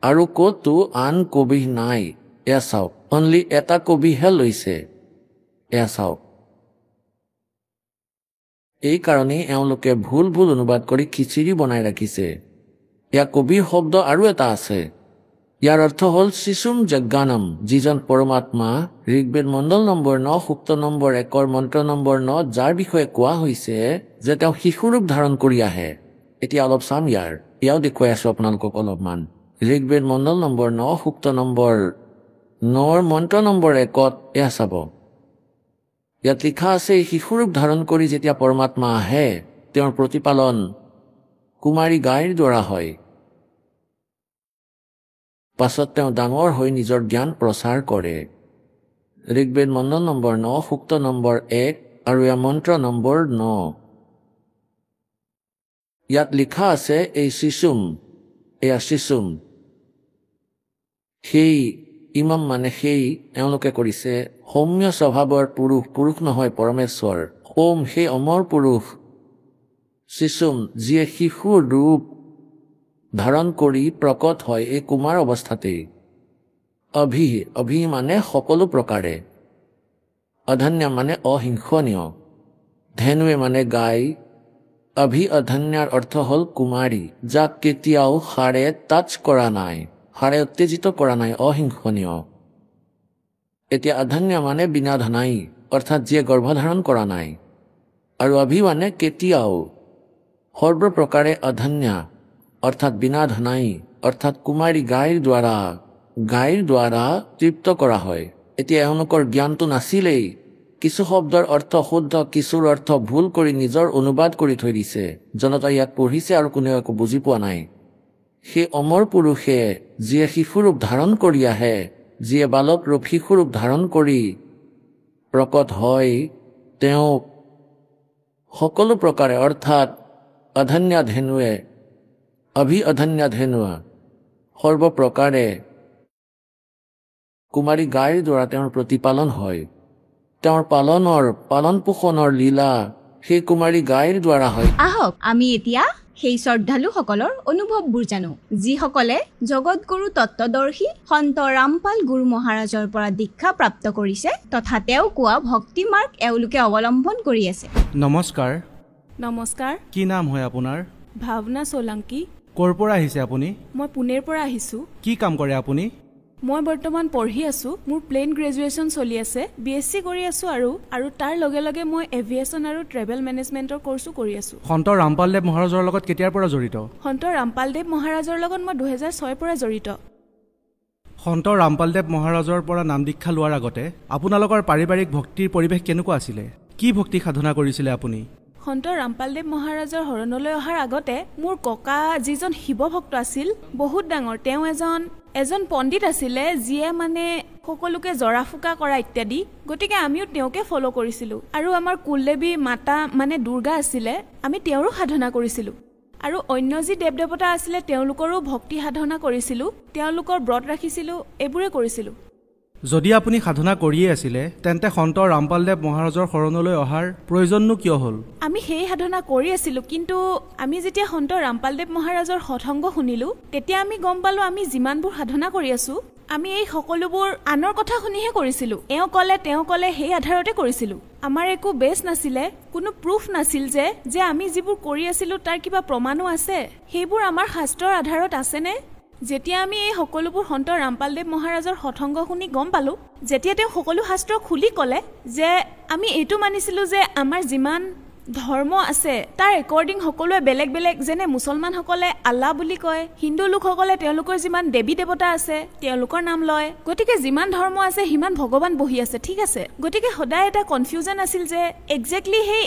আৰু ক'তো আন কবি নাই এয়া চাওক অনলি এটা কবিহে লৈছে এয়া চাওক এই কাৰণেই এওঁলোকে ভুল অনুবাদ কৰি খিচিৰি বনাই ৰাখিছে এয়া কবিৰ শব্দ আৰু এটা আছে ইয়াৰ অৰ্থ হ'ল শিশুম যজ্ঞানম যিজন পৰমাত্মা ঋগ্বেদ মণ্ডল নম্বৰ 9 সূক্ত নম্বৰ 1 মন্ত্ৰ নম্বৰ 9 যাৰ বিষয়ে কোৱা হৈছে যে তেওঁ শিশুৰূপ ধাৰণ কৰি আহে এতিয়া অলপ চাম ইয়াও দেখুৱাই আছো আপোনালোকক অলপমান ঋগ্বেদ মণ্ডল নম্বৰ 9 সূক্ত নম্বৰ 9 মন্ত্ৰ নম্বৰ 1 এয়া চাব ইয়াত লিখা আছে শিশুৰূপ ধাৰণ কৰি যেতিয়া পৰমাত্মা আহে তেওঁৰ প্ৰতিপালন কুমাৰী গাইৰ দ্বাৰা হয় পাছত তেওঁ ডাঙৰ হৈ নিজৰ জ্ঞান প্ৰচাৰ কৰে ঋগ্বেদ মণ্ডল নম্বৰ 9 সূক্ত নম্বৰ 1 আৰু এয়া মন্ত্ৰ নম্বৰ 9 ইয়াত লিখা আছে এই শিশুম সেই ইমাম মানে সেই এওঁলোকে কৰিছে সৌম্য স্বভাৱৰ পুৰুষ নহয় পৰমেশ্বৰ ওম সেই অমৰ পুৰুষ শিশুম যিয়ে শিশুৰ ৰূপ ধাৰণ কৰি প্ৰকট হয় এই কুমাৰ অৱস্থাতেই অভি মানে সকলো প্ৰকাৰে অধন্য মানে অহিংসনীয় ধেনুৱে মানে গাই অধন্যাৰ অৰ্থ হ'ল কুমাৰী যাক কেতিয়াও সাৰে টাচ কৰা নাই সাৰে উত্তেজিত কৰা নাই অহিংসনীয় এতিয়া অধন্য মানে বিনা ধনাই অৰ্থাৎ যিয়ে গৰ্ভধাৰণ কৰা নাই আৰু অভি মানে কেতিয়াও সৰ্বপ্ৰকাৰে অধন্যা অৰ্থাৎ বিনা ধনাই অৰ্থাৎ কুমাৰী গাইৰ দ্বাৰা তৃপ্ত কৰা হয় এতিয়া এওঁলোকৰ জ্ঞানটো নাছিলেই কিছু শব্দৰ অৰ্থ শুদ্ধ কিছুৰ অৰ্থ ভুল কৰি নিজৰ অনুবাদ কৰি থৈ দিছে জনতা ইয়াক পঢ়িছে আৰু কোনেও একো বুজি পোৱা নাই সেই অমৰ পুৰুষে যিয়ে শিশুৰূপ ধাৰণ কৰি আহে যিয়ে বালক ৰূপ শিশুৰূপ ধাৰণ কৰি প্ৰকট হয় তেওঁ সকলো প্ৰকাৰে অৰ্থাৎ অধন্যা ধেনুৱে অধন্যা ধেনুৱা সৰ্বপ্ৰকাৰে কুমাৰী গাইৰ দ্বাৰা তেওঁৰ প্ৰতিপালন হয় তেওঁৰ পালন পোষণৰ লীলা সেই কুমাৰী গাইৰ দ্বাৰা হয় আহক আমি এতিয়া সেই শ্ৰদ্ধালুসকলৰ অনুভৱবোৰ জানো যিসকলে জগতগুৰু তত্ত্বদৰ্শী সন্ত ৰামপাল গুৰু মহাৰাজৰ পৰা দীক্ষা প্ৰাপ্ত কৰিছে তথা তেওঁ কোৱা ভক্তি মাৰ্গ এওঁলোকে অৱলম্বন কৰি আছে নমস্কাৰ কি নাম হয় আপোনাৰ ভাৱনা সোলাংকি ক'ৰ পৰা আহিছে আপুনি মই পুনেৰ পৰা আহিছো কি কাম কৰে আপুনি মই বৰ্তমান পঢ়ি আছো মোৰ প্লেন গ্ৰেজুৱেচন চলি আছে বিএসসি কৰি আছো আৰু তাৰ লগে লগে মই এভিয়েচন আৰু ট্ৰেভেল মেনেজমেন্টৰ কোৰ্সো কৰি আছো সন্ত ৰামপালদেৱ মহাৰাজৰ লগত কেতিয়াৰ পৰা জড়িত সন্ত ৰামপালদেৱ মহাৰাজৰ লগত মই 2006 পৰা জড়িত সন্ত ৰামপালদেৱ মহাৰাজৰ পৰা নাম দীক্ষা লোৱাৰ আগতে আপোনালোকৰ পাৰিবাৰিক ভক্তিৰ পৰিৱেশ কেনেকুৱা আছিল কি ভক্তি সাধনা কৰিছিলে আপুনি সন্ত ৰামপালদেৱ মহাৰাজৰ শৰণলৈ অহাৰ আগতে মোৰ ককা যিজন শিৱ ভক্ত আছিল বহুত ডাঙৰ তেওঁ এজন পণ্ডিত আছিলে যিয়ে মানে সকলোকে জৰা ফুকা কৰা ইত্যাদি গতিকে আমিও তেওঁকে ফলো কৰিছিলো আৰু আমাৰ কুলদেৱী মাতা মানে দুৰ্গা আছিলে আমি তেওঁৰো সাধনা কৰিছিলো আৰু অন্য যি দেৱ দেৱতা আছিলে তেওঁলোকৰো ভক্তি সাধনা কৰিছিলো তেওঁলোকৰ ব্ৰত ৰাখিছিলো এইবোৰে কৰিছিলো যদি আপুনি সাধনা কৰিয়ে আছিলে তেন্তে সন্ত ৰামপালদেৱ মহাৰাজৰ শৰণলৈ অহাৰ প্ৰয়োজননো কিয় হ'ল? আমি সেই সাধনা কৰি আছিলো, কিন্তু আমি যেতিয়া সন্ত ৰামপালদেৱ মহাৰাজৰ সৎসংগ শুনিলো তেতিয়া আমি গম পালো আমি যিমানবোৰ সাধনা কৰি আছো আমি এই সকলোবোৰ আনৰ কথা শুনিহে কৰিছিলো। তেওঁ ক'লে সেই আধাৰতে কৰিছিলো। আমাৰ একো বেছ নাছিলে, কোনো প্ৰুফ নাছিল যে আমি যিবোৰ কৰি আছিলো তাৰ কিবা প্ৰমাণো আছে। সেইবোৰ আমাৰ শাস্ত্ৰৰ আধাৰত আছেনে? যেতিয়া আমি এই সকলোবোৰ সন্ত ৰামপালদেৱ মহাৰাজৰ সৎসংগ শুনি গম পালো, যেতিয়া তেওঁ সকলো শাস্ত্ৰ খুলি ক'লে যে আমি এইটো মানিছিলো যে আমাৰ যিমান ধৰ্ম আছে তাৰ একৰ্ডিং সকলোৱে বেলেগ বেলেগ, যেনে মুছলমানসকলে আল্লাহ বুলি কয়, হিন্দু লোকসকলে তেওঁলোকৰ যিমান দেৱী দেৱতা আছে তেওঁলোকৰ নাম লয়। গতিকে যিমান ধৰ্ম আছে সিমান ভগৱান বহি আছে, ঠিক আছে। গতিকে সদায় এটা কনফিউজন আছিল যে একজেক্টলি সেই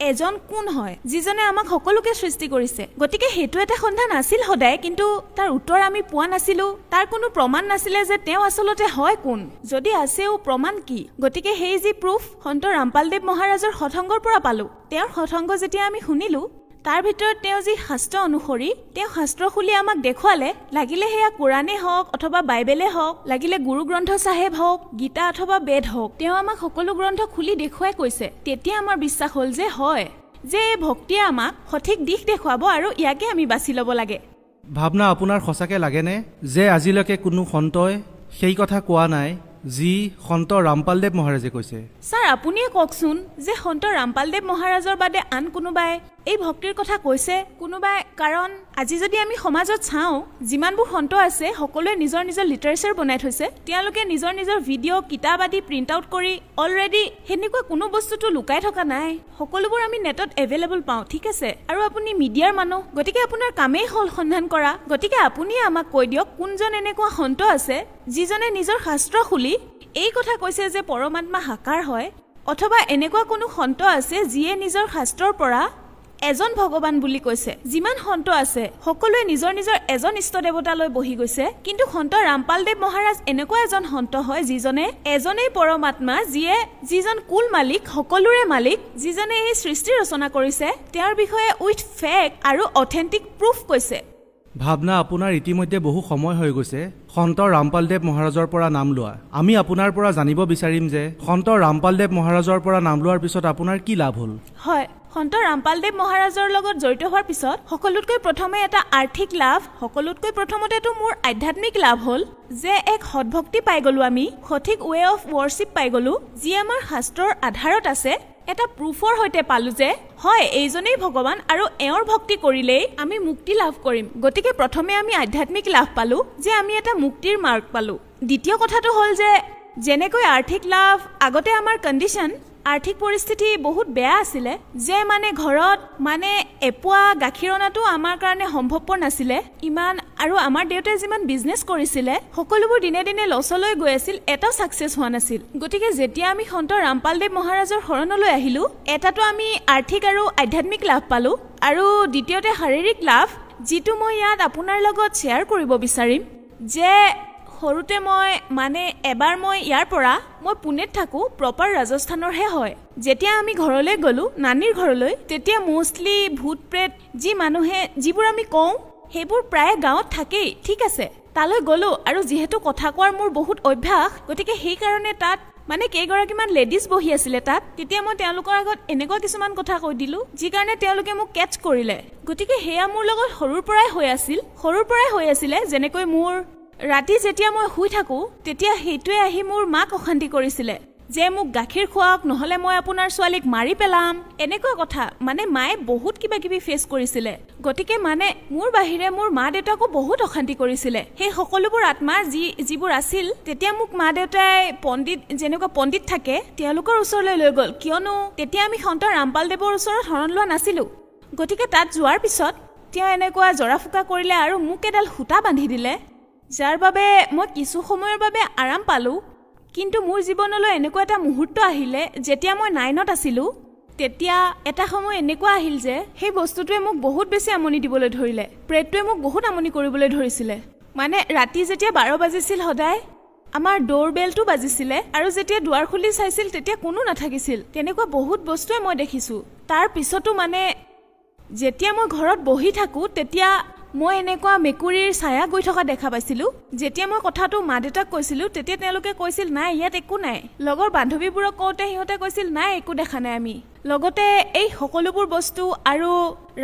এজন কোন হয় যিজনে আমাক সকলোকে সৃষ্টি কৰিছে। গতিকে সেইটো এটা সন্ধান আছিল সদায়, কিন্তু তাৰ উত্তৰ আমি পোৱা নাছিলো। তাৰ কোনো প্ৰমাণ নাছিলে যে তেওঁ আচলতে হয় কোন, যদি আছেও প্ৰমাণ কি। গতিকে সেই যি প্ৰুফ সন্ত ৰামপালদেৱ মহাৰাজৰ সৎসংগৰ পৰা পালো। তেওঁৰ সৎসংগ যেতিয়া আমি শুনিলো তাৰ ভিতৰত তেওঁ যি শাস্ত্ৰ অনুসৰি তেওঁ শাস্ত্ৰ খুলি আমাক দেখুৱালে, লাগিলে সেয়া কোৰাণে হওক অথবা বাইবেলে হওক, লাগিলে গুৰু গ্ৰন্থ চাহেব হওক, গীতা অথবা বেদ হওক, তেওঁ আমাক সকলো গ্ৰন্থ খুলি দেখুৱাই কৈছে। তেতিয়া আমাৰ বিশ্বাস হ'ল যে হয়, যে এই ভক্তিয়ে আমাক সঠিক দিশ দেখুৱাব আৰু ইয়াকে আমি বাছি ল'ব লাগে। ভাৱনা আপোনাৰ সঁচাকৈ লাগেনে যে আজিলৈকে কোনো সন্তই সেই কথা কোৱা নাই যি সন্ত ৰামপালদেৱ মহাৰাজে কৈছে? ছাৰ, আপুনিয়ে কওকচোন যে সন্ত ৰামপালদেৱ মহাৰাজৰ বাদে আন কোনোবাই এই ভক্তিৰ কথা কৈছে? কোনোবাই? কাৰণ আজি যদি আমি সমাজত চাওঁ, যিমানবোৰ সন্ত আছে সকলোৱে নিজৰ নিজৰ লিটাৰেচাৰ বনাই থৈছে। তেওঁলোকে নিজৰ নিজৰ ভিডিঅ' কিতাপ আদি প্ৰিণ্ট আউট কৰি অলৰেডি সেনেকুৱা কোনো বস্তুটো লুকাই থকা নাই, সকলোবোৰ আমি নেটত এভেইলেবল পাওঁ, ঠিক আছে। আৰু আপুনি মিডিয়াৰ মানুহ, গতিকে আপোনাৰ কামেই হ'ল সন্ধান কৰা। গতিকে আপুনিয়ে আমাক কৈ দিয়ক কোনজন এনেকুৱা সন্ত আছে যিজনে নিজৰ শাস্ত্ৰ খুলি এই কথা কৈছে যে পৰমাত্মা সাকাৰ হয়, অথবা এনেকুৱা কোনো সন্ত আছে যিয়ে নিজৰ শাস্ত্ৰৰ পৰা এজন ভগৱান বুলি কৈছে। যিমান সন্ত আছে সকলোৱে নিজৰ নিজৰ এজন ইষ্ট দেৱতালৈ বহি গৈছে, কিন্তু সন্ত ৰামপালদেৱ মহাৰাজ এনেকুৱা এজন সন্ত হয় যিজনে এজনেই পৰমাত্মা, যিজন কুল মালিক, সকলোৰে মালিক, যিজনে এই সৃষ্টি ৰচনা কৰিছে, তেওঁৰ বিষয়ে উইথ ফেক্ট আৰু অথেণ্টিক প্ৰুফ কৈছে। ভাৱনা, আপোনাৰ ইতিমধ্যে বহু সময় হৈ গৈছে সন্ত ৰামপালদেৱ মহাৰাজৰ পৰা নাম লোৱা। আমি আপোনাৰ পৰা জানিব বিচাৰিম যে সন্ত ৰামপালদেৱ মহাৰাজৰ পৰা নাম লোৱাৰ পিছত আপোনাৰ কি লাভ হ'ল? হয়, সন্ত ৰামপালদেৱ মহাৰাজৰ লগত জড়িত হোৱাৰ পিছত সকলোতকৈ প্ৰথমে এটা আৰ্থিক লাভ, সকলোতকৈ প্ৰথমতেতো মোৰ আধ্যাত্মিক লাভ হ'ল যে এক সৎভক্তি পাই গলো, আমি সঠিক ৱে অফ ৱৰ্শ্বিপ পাই গলো, যি আমাৰ শাস্ত্ৰৰ আধাৰত আছে। এটা প্ৰুফৰ সৈতে পালো যে হয় এইজনেই ভগৱান আৰু এওঁৰ ভক্তি কৰিলেই আমি মুক্তি লাভ কৰিম। গতিকে প্ৰথমে আমি আধ্যাত্মিক লাভ পালো যে আমি এটা মুক্তিৰ মাৰ্গ পালো। দ্বিতীয় কথাটো হ'ল যে যেনেকৈ আৰ্থিক লাভ, আগতে আমাৰ কণ্ডিশ্যন আৰ্থিক পৰিস্থিতি বহুত বেয়া আছিলে, যে মানে ঘৰত মানে এপোৱা গাখীৰ অনাটো আমাৰ কাৰণে সম্ভৱপৰ নাছিলে ইমান, আৰু আমাৰ দেউতাই যিমান বিজনেছ কৰিছিলে সকলোবোৰ দিনে দিনে লছলৈ গৈ আছিল, এটা ছাকচেছ হোৱা নাছিল। গতিকে যেতিয়া আমি সন্ত ৰামপালদেৱ মহাৰাজৰ শৰণলৈ আহিলো, এটাতো আমি আৰ্থিক আৰু আধ্যাত্মিক লাভ পালো, আৰু দ্বিতীয়তে শাৰীৰিক লাভ, যিটো মই ইয়াত আপোনাৰ লগত শ্বেয়াৰ কৰিব বিচাৰিম। যে সৰুতে এবাৰ মই ইয়াৰ পৰা পুনেত থাকো, প্ৰপাৰ ৰাজস্থানৰহে হয়। যেতিয়া আমি ঘৰলৈ গলো, নানীৰ ঘৰলৈ, তেতিয়া মোষ্টলি ভূত প্ৰেত যিবোৰ আমি কওঁ সেইবোৰ প্ৰায় গাঁৱত থাকেই, ঠিক আছে। তালৈ গলো, আৰু যিহেতু কথা কোৱাৰ মোৰ বহুত অভ্যাস, গতিকে সেইকাৰণে তাত কেইগৰাকীমান লেডিজ বহি আছিলে তাত। তেতিয়া মই তেওঁলোকৰ আগত এনেকুৱা কিছুমান কথা কৈ দিলো যি কাৰণে তেওঁলোকে মোক কেটচ কৰিলে। গতিকে সেয়া মোৰ লগত সৰুৰ পৰাই হৈ আছিলে। যেনেকৈ মোৰ ৰাতি যেতিয়া মই শুই থাকো তেতিয়া সেইটোৱে আহি মোৰ মাক অশান্তি কৰিছিলে যে মোক গাখীৰ খুৱাওক, নহলে মই আপোনাৰ ছোৱালীক মাৰি পেলাম, এনেকুৱা কথা। মায়ে বহুত কিবা কিবি ফেচ কৰিছিলে। গতিকে মোৰ বাহিৰে মোৰ মা দেউতাকো বহুত অশান্তি কৰিছিলে। সেই সকলোবোৰ আত্মা যিবোৰ আছিল, তেতিয়া মোক মা দেউতাই যেনেকুৱা পণ্ডিত থাকে তেওঁলোকৰ ওচৰলৈ লৈ গ'ল, কিয়নো তেতিয়া আমি সন্ত ৰামপালদেৱৰ ওচৰত শৰণ লোৱা নাছিলো। গতিকে তাত যোৱাৰ পিছত তেওঁ এনেকুৱা জৰা ফুকা কৰিলে আৰু মোক এডাল সূতা বান্ধি দিলে, যাৰ বাবে মই কিছু সময়ৰ বাবে আৰাম পালো। কিন্তু মোৰ জীৱনলৈ এনেকুৱা এটা মুহূৰ্ত আহিলে যেতিয়া মই 9ত আছিলো। তেতিয়া এটা সময় এনেকুৱা আহিল যে সেই বস্তুটোৱে মোক বহুত বেছি আমনি দিবলৈ ধৰিলে, প্ৰেতটোৱে মোক বহুত আমনি কৰিবলৈ ধৰিছিলে। ৰাতি যেতিয়া 12 বাজিছিল সদায় আমাৰ ডোৰ বেলটো বাজিছিলে, আৰু যেতিয়া দুৱাৰ খুলি চাইছিল তেতিয়া কোনো নাথাকিছিল। তেনেকুৱা বহুত বস্তুৱে মই দেখিছো। তাৰ পিছতো যেতিয়া মই ঘৰত বহি থাকো তেতিয়া মই এনেকুৱা মেকুৰীৰ ছায়া গৈ থকা দেখা পাইছিলোঁ। যেতিয়া মই কথাটো মা দেউতাক কৈছিলোঁ তেতিয়া তেওঁলোকে কৈছিল নাই ইয়াত একো নাই। লগৰ বান্ধৱীবোৰক কওঁতে সিহঁতে কৈছিল নাই একো দেখা নাই আমি। লগতে এই সকলোবোৰ বস্তু আৰু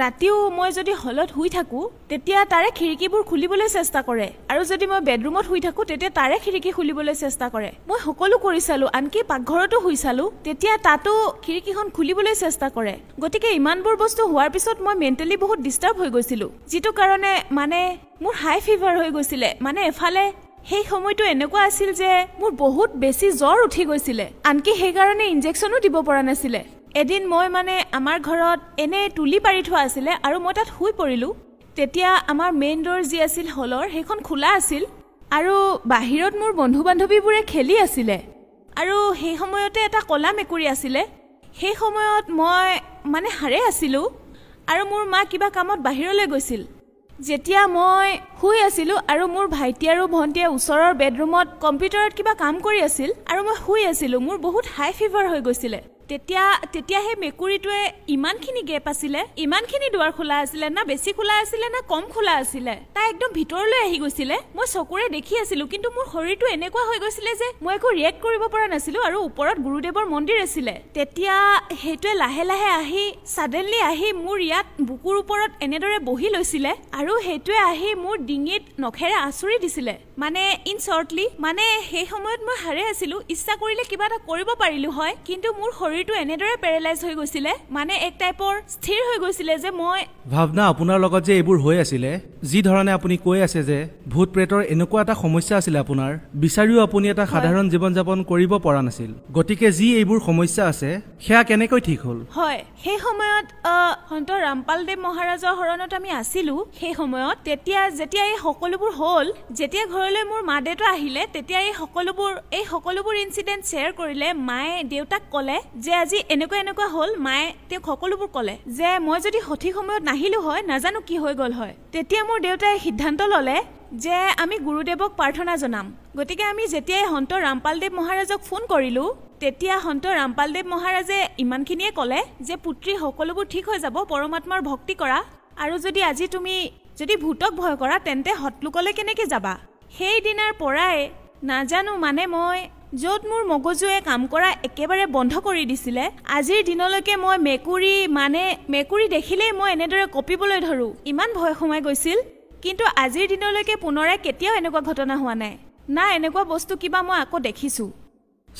ৰাতিও মই যদি হলত শুই থাকোঁ তেতিয়া তাৰে খিৰিকীবোৰ খুলিবলৈ চেষ্টা কৰে, আৰু যদি মই বেডৰুমত শুই থাকোঁ তেতিয়া তাৰে খিৰিকী খুলিবলৈ চেষ্টা কৰে। মই সকলো কৰি চালোঁ, আনকি পাকঘৰতো শুই চালোঁ, তেতিয়া তাতো খিৰিকীখন খুলিবলৈ চেষ্টা কৰে। গতিকে ইমানবোৰ বস্তু হোৱাৰ পিছত মই মেণ্টেলি বহুত ডিষ্টাৰ্ব হৈ গৈছিলোঁ, যিটো কাৰণে মানে মোৰ হাই ফিভাৰ হৈ গৈছিলে। মানে এফালে সেই সময়টো এনেকুৱা আছিল যে মোৰ বহুত বেছি জ্বৰ উঠি গৈছিলে, আনকি সেইকাৰণে ইনজেকশ্যনো দিব পৰা নাছিলে। এদিন মই মানে আমাৰ ঘৰত এনে তুলি পাৰি থোৱা আছিলে আৰু মই তাত শুই পৰিলোঁ। তেতিয়া আমাৰ মেইন ডোৰ যি আছিল হলৰ সেইখন খোলা আছিল আৰু বাহিৰত মোৰ বন্ধু বান্ধৱীবোৰে খেলি আছিলে, আৰু সেই সময়তে এটা ক'লা মেকুৰী আছিলে। সেই সময়ত মই মানে সাৰে আছিলোঁ আৰু মোৰ মা কিবা কামত বাহিৰলৈ গৈছিল। যেতিয়া মই শুই আছিলোঁ আৰু মোৰ ভাইটি আৰু ভণ্টিয়ে ওচৰৰ বেডৰুমত কম্পিউটাৰত কিবা কাম কৰি আছিল আৰু মই শুই আছিলোঁ, মোৰ বহুত হাই ফিভাৰ হৈ গৈছিলে। তেতিয়া সেই মেকুৰীটোৱে ইমানখিনি গেপ আছিলে, ইমানখিনি দুৱাৰ খোলা আছিলে, না বেছি খোলা আছিলে না কম খোলা আছিলে, তাই একদম ভিতৰলৈ আহি গৈছিলে। মই চকুৰে দেখি আছিলোঁ, কিন্তু মোৰ শৰীৰটো এনেকুৱা হৈ গৈছিলে যে মই একো ৰিয়েক্ট কৰিব পৰা নাছিলোঁ, আৰু ওপৰত গুৰুদেৱৰ মন্দিৰ আছিলে। তেতিয়া সেইটোৱে লাহে লাহে আহি ছাডেনলি আহি মোৰ ইয়াত বুকুৰ ওপৰত এনেদৰে বহি লৈছিলে, আৰু সেইটোৱে আহি মোৰ ডিঙিত নখেৰে আঁচুৰি দিছিলে। মানে ইন শ্বৰ্টলি মানে সেই সময়ত মই হাৰে আছিলোঁ, ইচ্ছা কৰিলে কিবা এটা কৰিব পাৰিলোঁ হয়, কিন্তু মোৰ শৰীৰটো এনেদৰে পেৰেলাইজ হৈ গৈছিলে, মানে এক টাইপৰ স্থিৰ হৈ গৈছিলে যে মই ভাৱনা আপোনাৰ লগত যে এইবোৰ হৈ আছিলে, যি ধৰণে আপুনি কৈ আছে যে ভূত প্ৰেতৰ এনেকুৱা এটা সমস্যা আছিলে আপোনাৰ, বিচাৰিও আপুনি এটা সাধাৰণ জীৱন যাপন কৰিব পৰা নাছিল। গতিকে যি এইবোৰ সমস্যা আছে সেয়া কেনেকৈ ঠিক হ'ল? হয়, সেই সময়ত সন্ত ৰামপালদেৱ মহাৰাজৰ শৰণত আমি আছিলোঁ। সেই সময়ত যেতিয়া এই সকলোবোৰ হ'ল, যেতিয়া ঘৰলৈ মোৰ মা দেউতা আহিলে, তেতিয়া এই সকলোবোৰ ইনচিডেণ্ট শ্বেয়াৰ কৰিলে। মায়ে দেউতাক ক'লে যে আজি এনেকুৱা হ'ল। মায়ে তেওঁক সকলোবোৰ ক'লে যে মই যদি সঠিক সময়ত নাহিলো হয় নাজানো কি হৈ গ'ল হয়। তেতিয়া মোৰ দেউতাই সিদ্ধান্ত ল'লে যে আমি গুৰুদেৱক প্ৰাৰ্থনা জনাম। গতিকে আমি যেতিয়াই সন্ত ৰামপালদেৱ মহাৰাজক ফোন কৰিলোঁ, তেতিয়া সন্ত ৰামপালদেৱ মহাৰাজে ইমানখিনিয়ে ক'লে যে পুত্ৰী সকলোবোৰ ঠিক হৈ যাব, পৰমাত্মাৰ ভক্তি কৰা, আৰু আজি তুমি যদি ভূতক ভয় কৰা তেন্তে হতলোকলৈ কেনেকৈ যাবা। সেই দিনাৰ পৰাই নাজানো মানে মই য'ত মোৰ মগজুৱে কাম কৰা একেবাৰে বন্ধ কৰি দিছিলে, আজিৰ দিনলৈকে মই মেকুৰী দেখিলেই মই এনেদৰে কঁপিবলৈ ধৰোঁ, ইমান ভয় সোমাই গৈছিল। কিন্তু আজিৰ দিনলৈকে পুনৰাই কেতিয়াও এনেকুৱা ঘটনা হোৱা নাই, না এনেকুৱা বস্তু কিবা মই আকৌ দেখিছোঁ।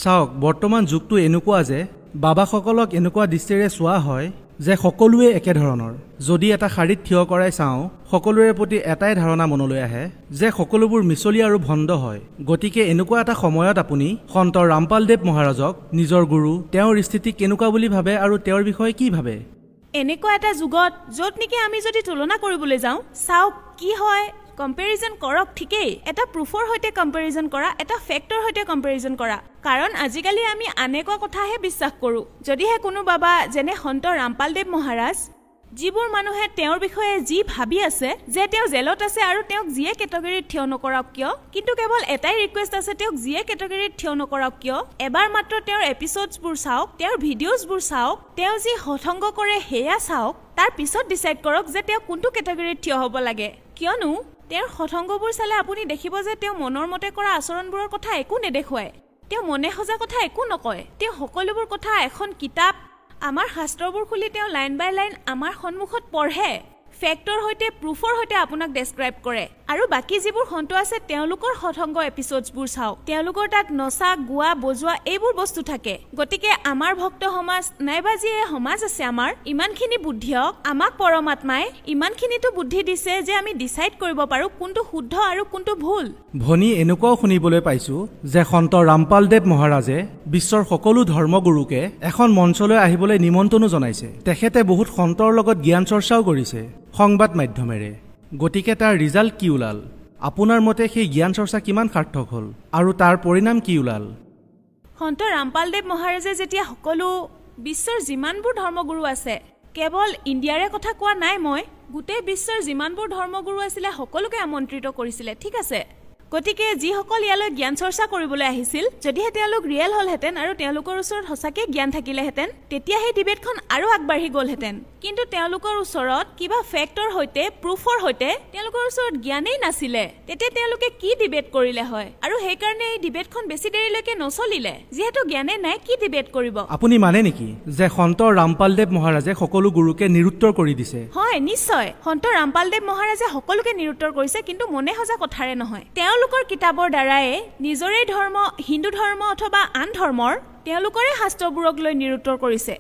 চাওক, বৰ্তমান যুগটো এনেকুৱা যে বাবাসকলক এনেকুৱা দৃষ্টিৰে চোৱা হয় যে সকলোৱে একেধৰণৰ। যদি এটা শাৰীত থিয় কৰাই চাওঁ, সকলোৰে প্ৰতি এটাই ধাৰণা মনলৈ আহে যে সকলোবোৰ মিছলি আৰু ভণ্ড হয়। গতিকে এনেকুৱা এটা সময়ত আপুনি সন্ত ৰামপালদেৱ মহাৰাজক নিজৰ গুৰু, তেওঁৰ স্থিতি কেনেকুৱা বুলি ভাবে আৰু তেওঁৰ বিষয়ে কি ভাবে? এনেকুৱা এটা যুগত য'ত নেকি আমি যদি তুলনা কৰিবলৈ যাওঁ, চাওক কি হয়, কম্পেৰিজন কৰক, ঠিকেই, এটা প্ৰুফৰ সৈতে কম্পেৰিজন কৰা, এটা ফেক্টৰ সৈতে কম্পেৰিজন কৰা। কাৰণ আজিকালি আমি এনেকুৱা কথাহে বিশ্বাস কৰোঁ। যদিহে কোনো বাবা যেনে সন্ত ৰামপালদেৱ মহাৰাজ, যিবোৰ মানুহে তেওঁৰ বিষয়ে যি ভাবি আছে যে তেওঁ জেলত আছে আৰু তেওঁক যিয়ে কেটেগৰীত থিয় নকৰক কিয়, কিন্তু কেৱল এটাই ৰিকুৱেষ্ট আছে, তেওঁক যিয়ে কেটেগৰীত থিয় নকৰক কিয় এবাৰ মাত্ৰ তেওঁৰ এপিছ'ডছবোৰ চাওক, তেওঁৰ ভিডিঅ'জবোৰ চাওক, তেওঁ যি হঠংগ কৰে সেয়া চাওক, তাৰ পিছত ডিচাইড কৰক যে তেওঁ কোনটো কেটেগৰীত থিয় হ'ব লাগে। কিয়নো তেওঁৰ হঠংগবোৰ চালে আপুনি দেখিব যে তেওঁ মনৰ মতে কৰা আচৰণবোৰৰ কথা একো নেদেখুৱায়, তেওঁ মনে সজা কথা একো নকয়, তেওঁ সকলোবোৰ কথা এখন কিতাপ, আমাৰ শাস্ত্ৰবোৰ খুলি তেওঁ লাইন বাই লাইন আমাৰ সন্মুখত পঢ়ে, ফেক্টৰ সৈতে প্ৰুফৰ সৈতে আপোনাক ডেছক্ৰাইব কৰে। আৰু বাকী যিবোৰ সন্ত আছে তেওঁলোকৰ হঠংগ এপিছ'ডছবোৰ চাওক, তেওঁলোকৰ তাত নচা গোৱা বজোৱা এইবোৰ বস্তু থাকে। গতিকে আমাৰ ভক্ত সমাজ নাইবা যি সমাজ আছে আমাৰ, ইমানখিনি বুদ্ধিয়ক, আমাক পৰমাত্মাই ইমানখিনিতো বুদ্ধি দিছে যে আমি ডিচাইড কৰিব পাৰোঁ কোনটো শুদ্ধ আৰু কোনটো ভুল। ভনী, এনেকুৱাও শুনিবলৈ পাইছোঁ যে সন্ত ৰামপালদেৱ মহাৰাজে বিশ্বৰ সকলো ধৰ্মগুৰুকে এখন মঞ্চলৈ আহিবলৈ নিমন্ত্ৰণো জনাইছে। তেখেতে বহুত সন্তৰ লগত জ্ঞান চৰ্চাও কৰিছে সংবাদ মাধ্যমেৰে। গতিকে তাৰ ৰিজাল্ট কি ওলাল? আপোনাৰ মতে সেই জ্ঞান চৰ্চা কিমান সাৰ্থক হ'ল আৰু তাৰ পৰিণাম কি ওলাল? সন্ত ৰামপালদেৱ মহাৰাজে যেতিয়া সকলো বিশ্বৰ যিমানবোৰ ধৰ্মগুৰু আছে, কেৱল ইণ্ডিয়াৰে কথা কোৱা নাই, মই গোটেই বিশ্বৰ যিমানবোৰ ধৰ্মগুৰু আছিলে সকলোকে আমন্ত্ৰিত কৰিছিলে, ঠিক আছে। গতিকে যিসকল ইয়ালৈ জ্ঞান চৰ্চা কৰিবলৈ আহিছিল যদিহে তেওঁলোক ৰিয়েল হ'লহেঁতেন আৰু তেওঁলোকৰ ওচৰত সঁচাকৈ জ্ঞান থাকিলেহেঁতেন তেতিয়া সেই ডিবেটখন আৰু আগবাঢ়ি গ'লহেঁতেন কিন্তু তেওঁলোকৰ ওচৰত কিবা ফেক্টৰ সৈতে প্ৰুফৰ সৈতে তেওঁলোকৰ ওচৰত জ্ঞানেই নাছিলে তেতিয়া তেওঁলোকে কি ডিবেট কৰিলে হয় আৰু সেইকাৰণে এই ডিবেটখন বেছি দেৰিলৈকে নচলিলে যিহেতু জ্ঞানে নাই কি ডিবেট কৰিব আপুনি মানে নেকি যে সন্ত ৰামপালদেৱ মহাৰাজে সকলো গুৰুকে নিৰুত্তৰ কৰি দিছে হয় নিশ্চয় সন্ত ৰামপালদেৱ মহাৰাজে সকলোকে নিৰুত্তৰ কৰিছে কিন্তু মনে সজা কথাৰে নহয় তেওঁলোকৰ কিতাপৰ দ্বাৰাই নিজৰে ধৰ্ম হিন্দু ধৰ্ম অথবা আন ধৰ্মৰ তেওঁলোকৰে শাস্ত্ৰবোৰক লৈ নিৰুত্তৰ কৰিছে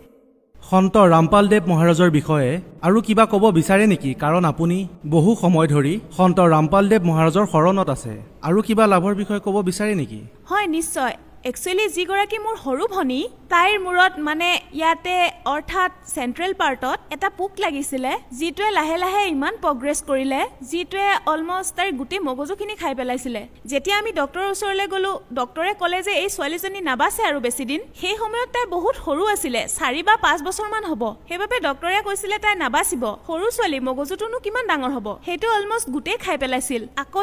সন্ত ৰামপালদেৱ মহাৰাজৰ বিষয়ে আৰু কিবা ক'ব বিচাৰে নেকি কাৰণ আপুনি বহু সময় ধৰি সন্ত ৰামপালদেৱ মহাৰাজৰ শৰণত আছে আৰু কিবা লাভৰ বিষয়ে ক'ব বিচাৰে নেকি হয় নিশ্চয় একচুৱেলি যিগৰাকী মোৰ সৰু ভনী তাইৰ মূৰত মানে ইয়াতে অৰ্থাৎ চেণ্ট্ৰেল পাৰ্টত এটা পোক লাগিছিলে যিটোৱে লাহে লাহে ইমান প্ৰগ্ৰেছ কৰিলে যিটোৱে অলমষ্ট তাইৰ গোটেই মগজুখিনি খাই পেলাইছিলে যেতিয়া আমি ডক্টৰৰ ওচৰলৈ গ'লো ডক্টৰে ক'লে যে এই ছোৱালীজনী নাবাচে আৰু বেছি দিন সেই সময়ত তাই বহুত সৰু আছিলে 4 বা 5 বছৰমান হ'ব সেইবাবে ডক্টৰে কৈছিলে তাই নাবাচিব সৰু ছোৱালী মগজুটোনো কিমান ডাঙৰ হ'ব সেইটো অলমষ্ট গোটেই খাই পেলাইছিল আকৌ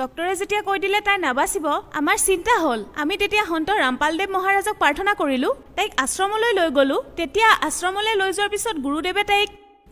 ডক্টৰে যেতিয়া কৈ দিলে তাই নাবাচিব আমাৰ চিন্তা হ'ল আমি তেতিয়া সন্ত ৰামপালদেৱ মহাৰাজক প্ৰাৰ্থনা কৰিলো তাইক আশ্ৰমলৈ লৈ গ'লো তেতিয়া আশ্ৰমলৈ লৈ যোৱাৰ পিছত গুৰুদেৱে তাইক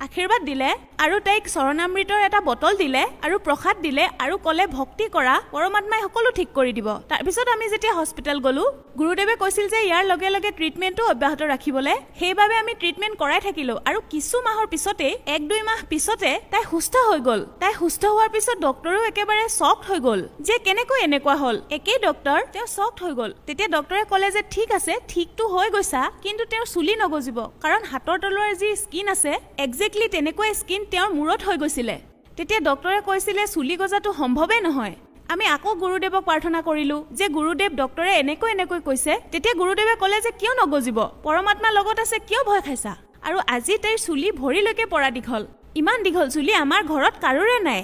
আশীৰ্বাদ দিলে আৰু তাইক চৰণামৃতৰ এটা বটল দিলে আৰু প্ৰসাদ দিলে আৰু ক'লে ভক্তি কৰা পৰমাত্মাই সকলো ঠিক কৰি দিব তাৰপিছত আমি যেতিয়া হস্পিটেল গ'লো গুৰুদেৱে কৈছিল যে ইয়াৰ লগে লগে ট্ৰিটমেণ্টটো অব্যাহত ৰাখিবলৈ সেইবাবে আমি ট্ৰিটমেণ্ট কৰাই থাকিলো আৰু কিছু মাহৰ পিছতে 1-2 মাহ পিছতে তাই সুস্থ হৈ গ'ল তাই সুস্থ হোৱাৰ পিছত ডক্টৰেও একেবাৰে শ্বকড হৈ গ'ল যে কেনেকৈ এনেকুৱা হ'ল একেই ডক্টৰ তেওঁ শ্বকড হৈ গ'ল তেতিয়া ডক্টৰে ক'লে যে ঠিক আছে ঠিকটো হৈ গৈছা কিন্তু তেওঁৰ চুলি নগজিব কাৰণ হাতৰ তলৰ যি স্কিন আছে একজেক্টলি তেনেকৈ স্কিন তেওঁৰ মূৰত হৈ গৈছিলে তেতিয়া ডক্টৰে কৈছিলে চুলি গজাটো সম্ভৱেই নহয় আমি আকৌ গুৰুদেৱক প্ৰাৰ্থনা কৰিলো যে গুৰুদেৱ ডক্টৰে এনেকৈ কৈছে তেতিয়া গুৰুদেৱে ক'লে যে কিয় নগজিব পৰমাত্মা লগত আছে কিয় ভয় খাইছা আৰু আজি তাইৰ চুলি ভৰিলৈকে পৰা দীঘল ইমান দীঘল চুলি আমাৰ ঘৰত কাৰোৰে নাই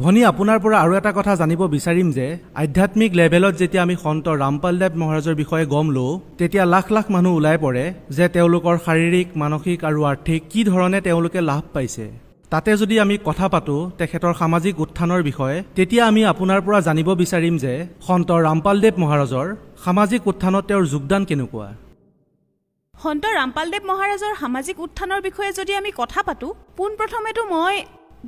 ভনী আপোনাৰ পৰা আৰু এটা কথা জানিব বিচাৰিম যে আধ্যাত্মিক লেভেলত যেতিয়া আমি সন্ত ৰামপালদেৱ মহাৰাজৰ বিষয়ে গম লওঁ তেতিয়া লাখ লাখ মানুহ ওলাই পৰে যে তেওঁলোকৰ শাৰীৰিক মানসিক আৰু আৰ্থিক কি ধৰণে তেওঁলোকে লাভ পাইছে তাতে যদি আমি কথা পাতো তেখেতৰ সামাজিক উত্থানৰ বিষয়ে তেতিয়া আমি আপোনাৰ পৰা জানিব বিচাৰিম যে সন্ত ৰামপালদেৱ মহাৰাজৰ সামাজিক উত্থানত তেওঁৰ যোগদান কেনেকুৱা সন্ত ৰামপালদেৱ মহাৰাজৰ সামাজিক উত্থানৰ বিষয়ে যদি আমি কথা পাতো পোনপ্ৰথমেতো মই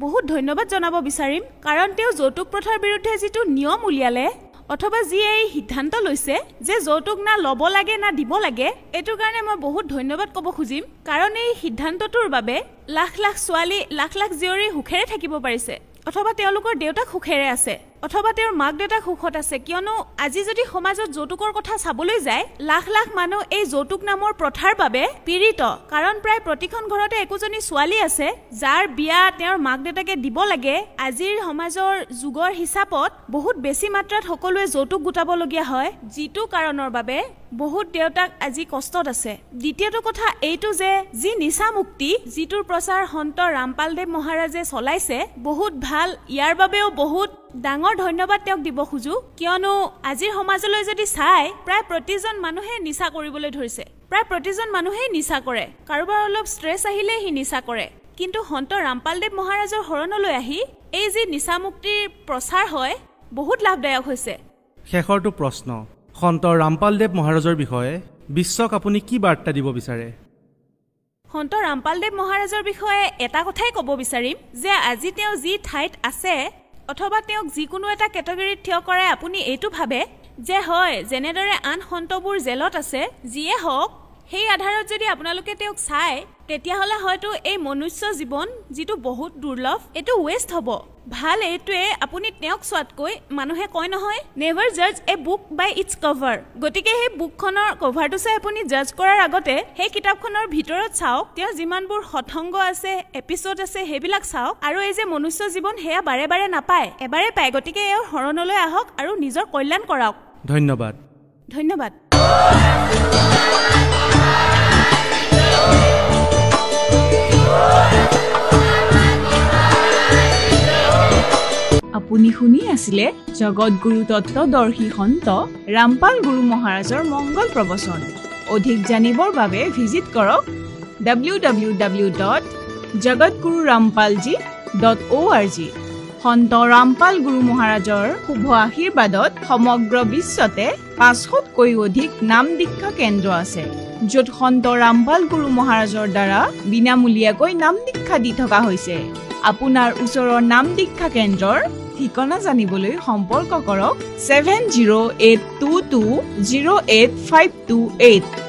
বহুত ধন্যবাদ জনাব বিচাৰিম কাৰণ তেওঁ যৌতুক প্ৰথাৰ বিৰুদ্ধে যিটো নিয়ম উলিয়ালে অথবা যি এই সিদ্ধান্ত লৈছে যে যৌতুক না ল'ব লাগে না দিব লাগে এইটো কাৰণে মই বহুত ধন্যবাদ ক'ব খুজিম কাৰণ এই সিদ্ধান্তটোৰ বাবে লাখ লাখ ছোৱালী লাখ লাখ জীয়ৰী সুখেৰে থাকিব পাৰিছে অথবা তেওঁলোকৰ দেউতাক সুখেৰে আছে অথবা তেওঁৰ মাক দেউতাক সুখত আছে কিয়নো আজি যদি সমাজত যৌতুকৰ কথা চাবলৈ যায় লাখ লাখ মানুহ এই যৌতুক নামৰ প্ৰথাৰ বাবে পীড়িত কাৰণ প্ৰায় প্ৰতিখন ঘৰতে একোজনী ছোৱালী আছে যাৰ বিয়া তেওঁৰ মাক দেউতাকে দিব লাগে আজিৰ সমাজৰ যুগৰ হিচাপত বহুত বেছি মাত্ৰাত সকলোৱে যৌতুক গোটাবলগীয়া হয় যিটো কাৰণৰ বাবে বহুত দেউতাক আজি কষ্টত আছে দ্বিতীয়টো কথা এইটো যে যি নিচা মুক্তি যিটোৰ প্ৰচাৰ সন্ত ৰামপালদেৱ মহাৰাজে চলাইছে বহুত ভাল ইয়াৰ বাবেও বহুত ডাঙৰ ধন্যবাদ তেওঁক দিব খুজো কিয়নো আজিৰ সমাজলৈ যদি চাই প্ৰায় প্ৰতিজন মানুহে নিচা কৰিবলৈ ধৰিছে প্ৰায় প্ৰতিজন মানুহেই নিচা কৰে কাৰোবাৰ অলপ ষ্ট্ৰেছ আহিলে সি নিচা কৰে কিন্তু সন্ত ৰামপালদেৱ মহাৰাজৰ শৰণলৈ আহি এই যি নিচা মুক্তিৰ প্ৰচাৰ হয় বহুত লাভদায়ক হৈছে শেষৰটো প্ৰশ্ন সন্ত ৰামপালদেৱ মহাৰাজৰ বিষয়ে বিশ্বক আপুনি কি বাৰ্তা দিব বিচাৰে সন্ত ৰামপালদেৱ মহাৰাজৰ বিষয়ে এটা কথাই ক'ব বিচাৰিম যে আজি তেওঁ যি ঠাইত আছে অথবা তেওঁক যিকোনো এটা কেটেগৰীত থিয় কৰাই আপুনি এইটো ভাবে যে হয় যেনেদৰে আন সন্তবোৰ জেলত আছে যিয়ে হওক সেই আধাৰত যদি আপোনালোকে তেওঁক চাই তেতিয়াহ'লে হয়তো এই মনুষ্য জীৱন যিটো বহুত দুৰ্লভ এইটো ৱেষ্ট হ'ব ভাল এইটোৱে আপুনি তেওঁক চোৱাতকৈ মানুহে কয় নহয় নেভাৰ জাজ এ বুক বাই ইটছ কভাৰ গতিকে সেই বুকখনৰ কভাৰটো চাই আপুনি জাজ কৰাৰ আগতে সেই কিতাপখনৰ ভিতৰত চাওক তেওঁ যিমানবোৰ সৎসংগ আছে এপিছড আছে সেইবিলাক চাওক আৰু এই যে মনুষ্য জীৱন সেয়া বাৰে বাৰে নাপায় এবাৰে পায় গতিকে এওঁ শৰণলৈ আহক আৰু নিজৰ কল্যাণ কৰাওক ধন্যবাদ ধন্যবাদ আপুনি শুনি আছিলে জগতগুৰু তত্ত্বদৰ্শী সন্ত ৰামপাল গুৰু মহাৰাজৰ মংগল প্ৰবচন অধিক জানিবৰ বাবে ভিজিট কৰক www.jagatgururampalji.org সন্ত ৰামপাল গুৰু মহাৰাজৰ শুভ আশীৰ্বাদত সমগ্ৰ বিশ্বতে 500তকৈ অধিক নাম দীক্ষা কেন্দ্ৰ আছে, য'ত সন্ত ৰামপাল গুৰু মহাৰাজৰ দ্বাৰা বিনামূলীয়াকৈ নাম দীক্ষা দি থকা হৈছে। আপোনাৰ ওচৰৰ নাম দীক্ষা কেন্দ্ৰৰ ঠিকনা জানিবলৈ সম্পৰ্ক কৰক 7082208528।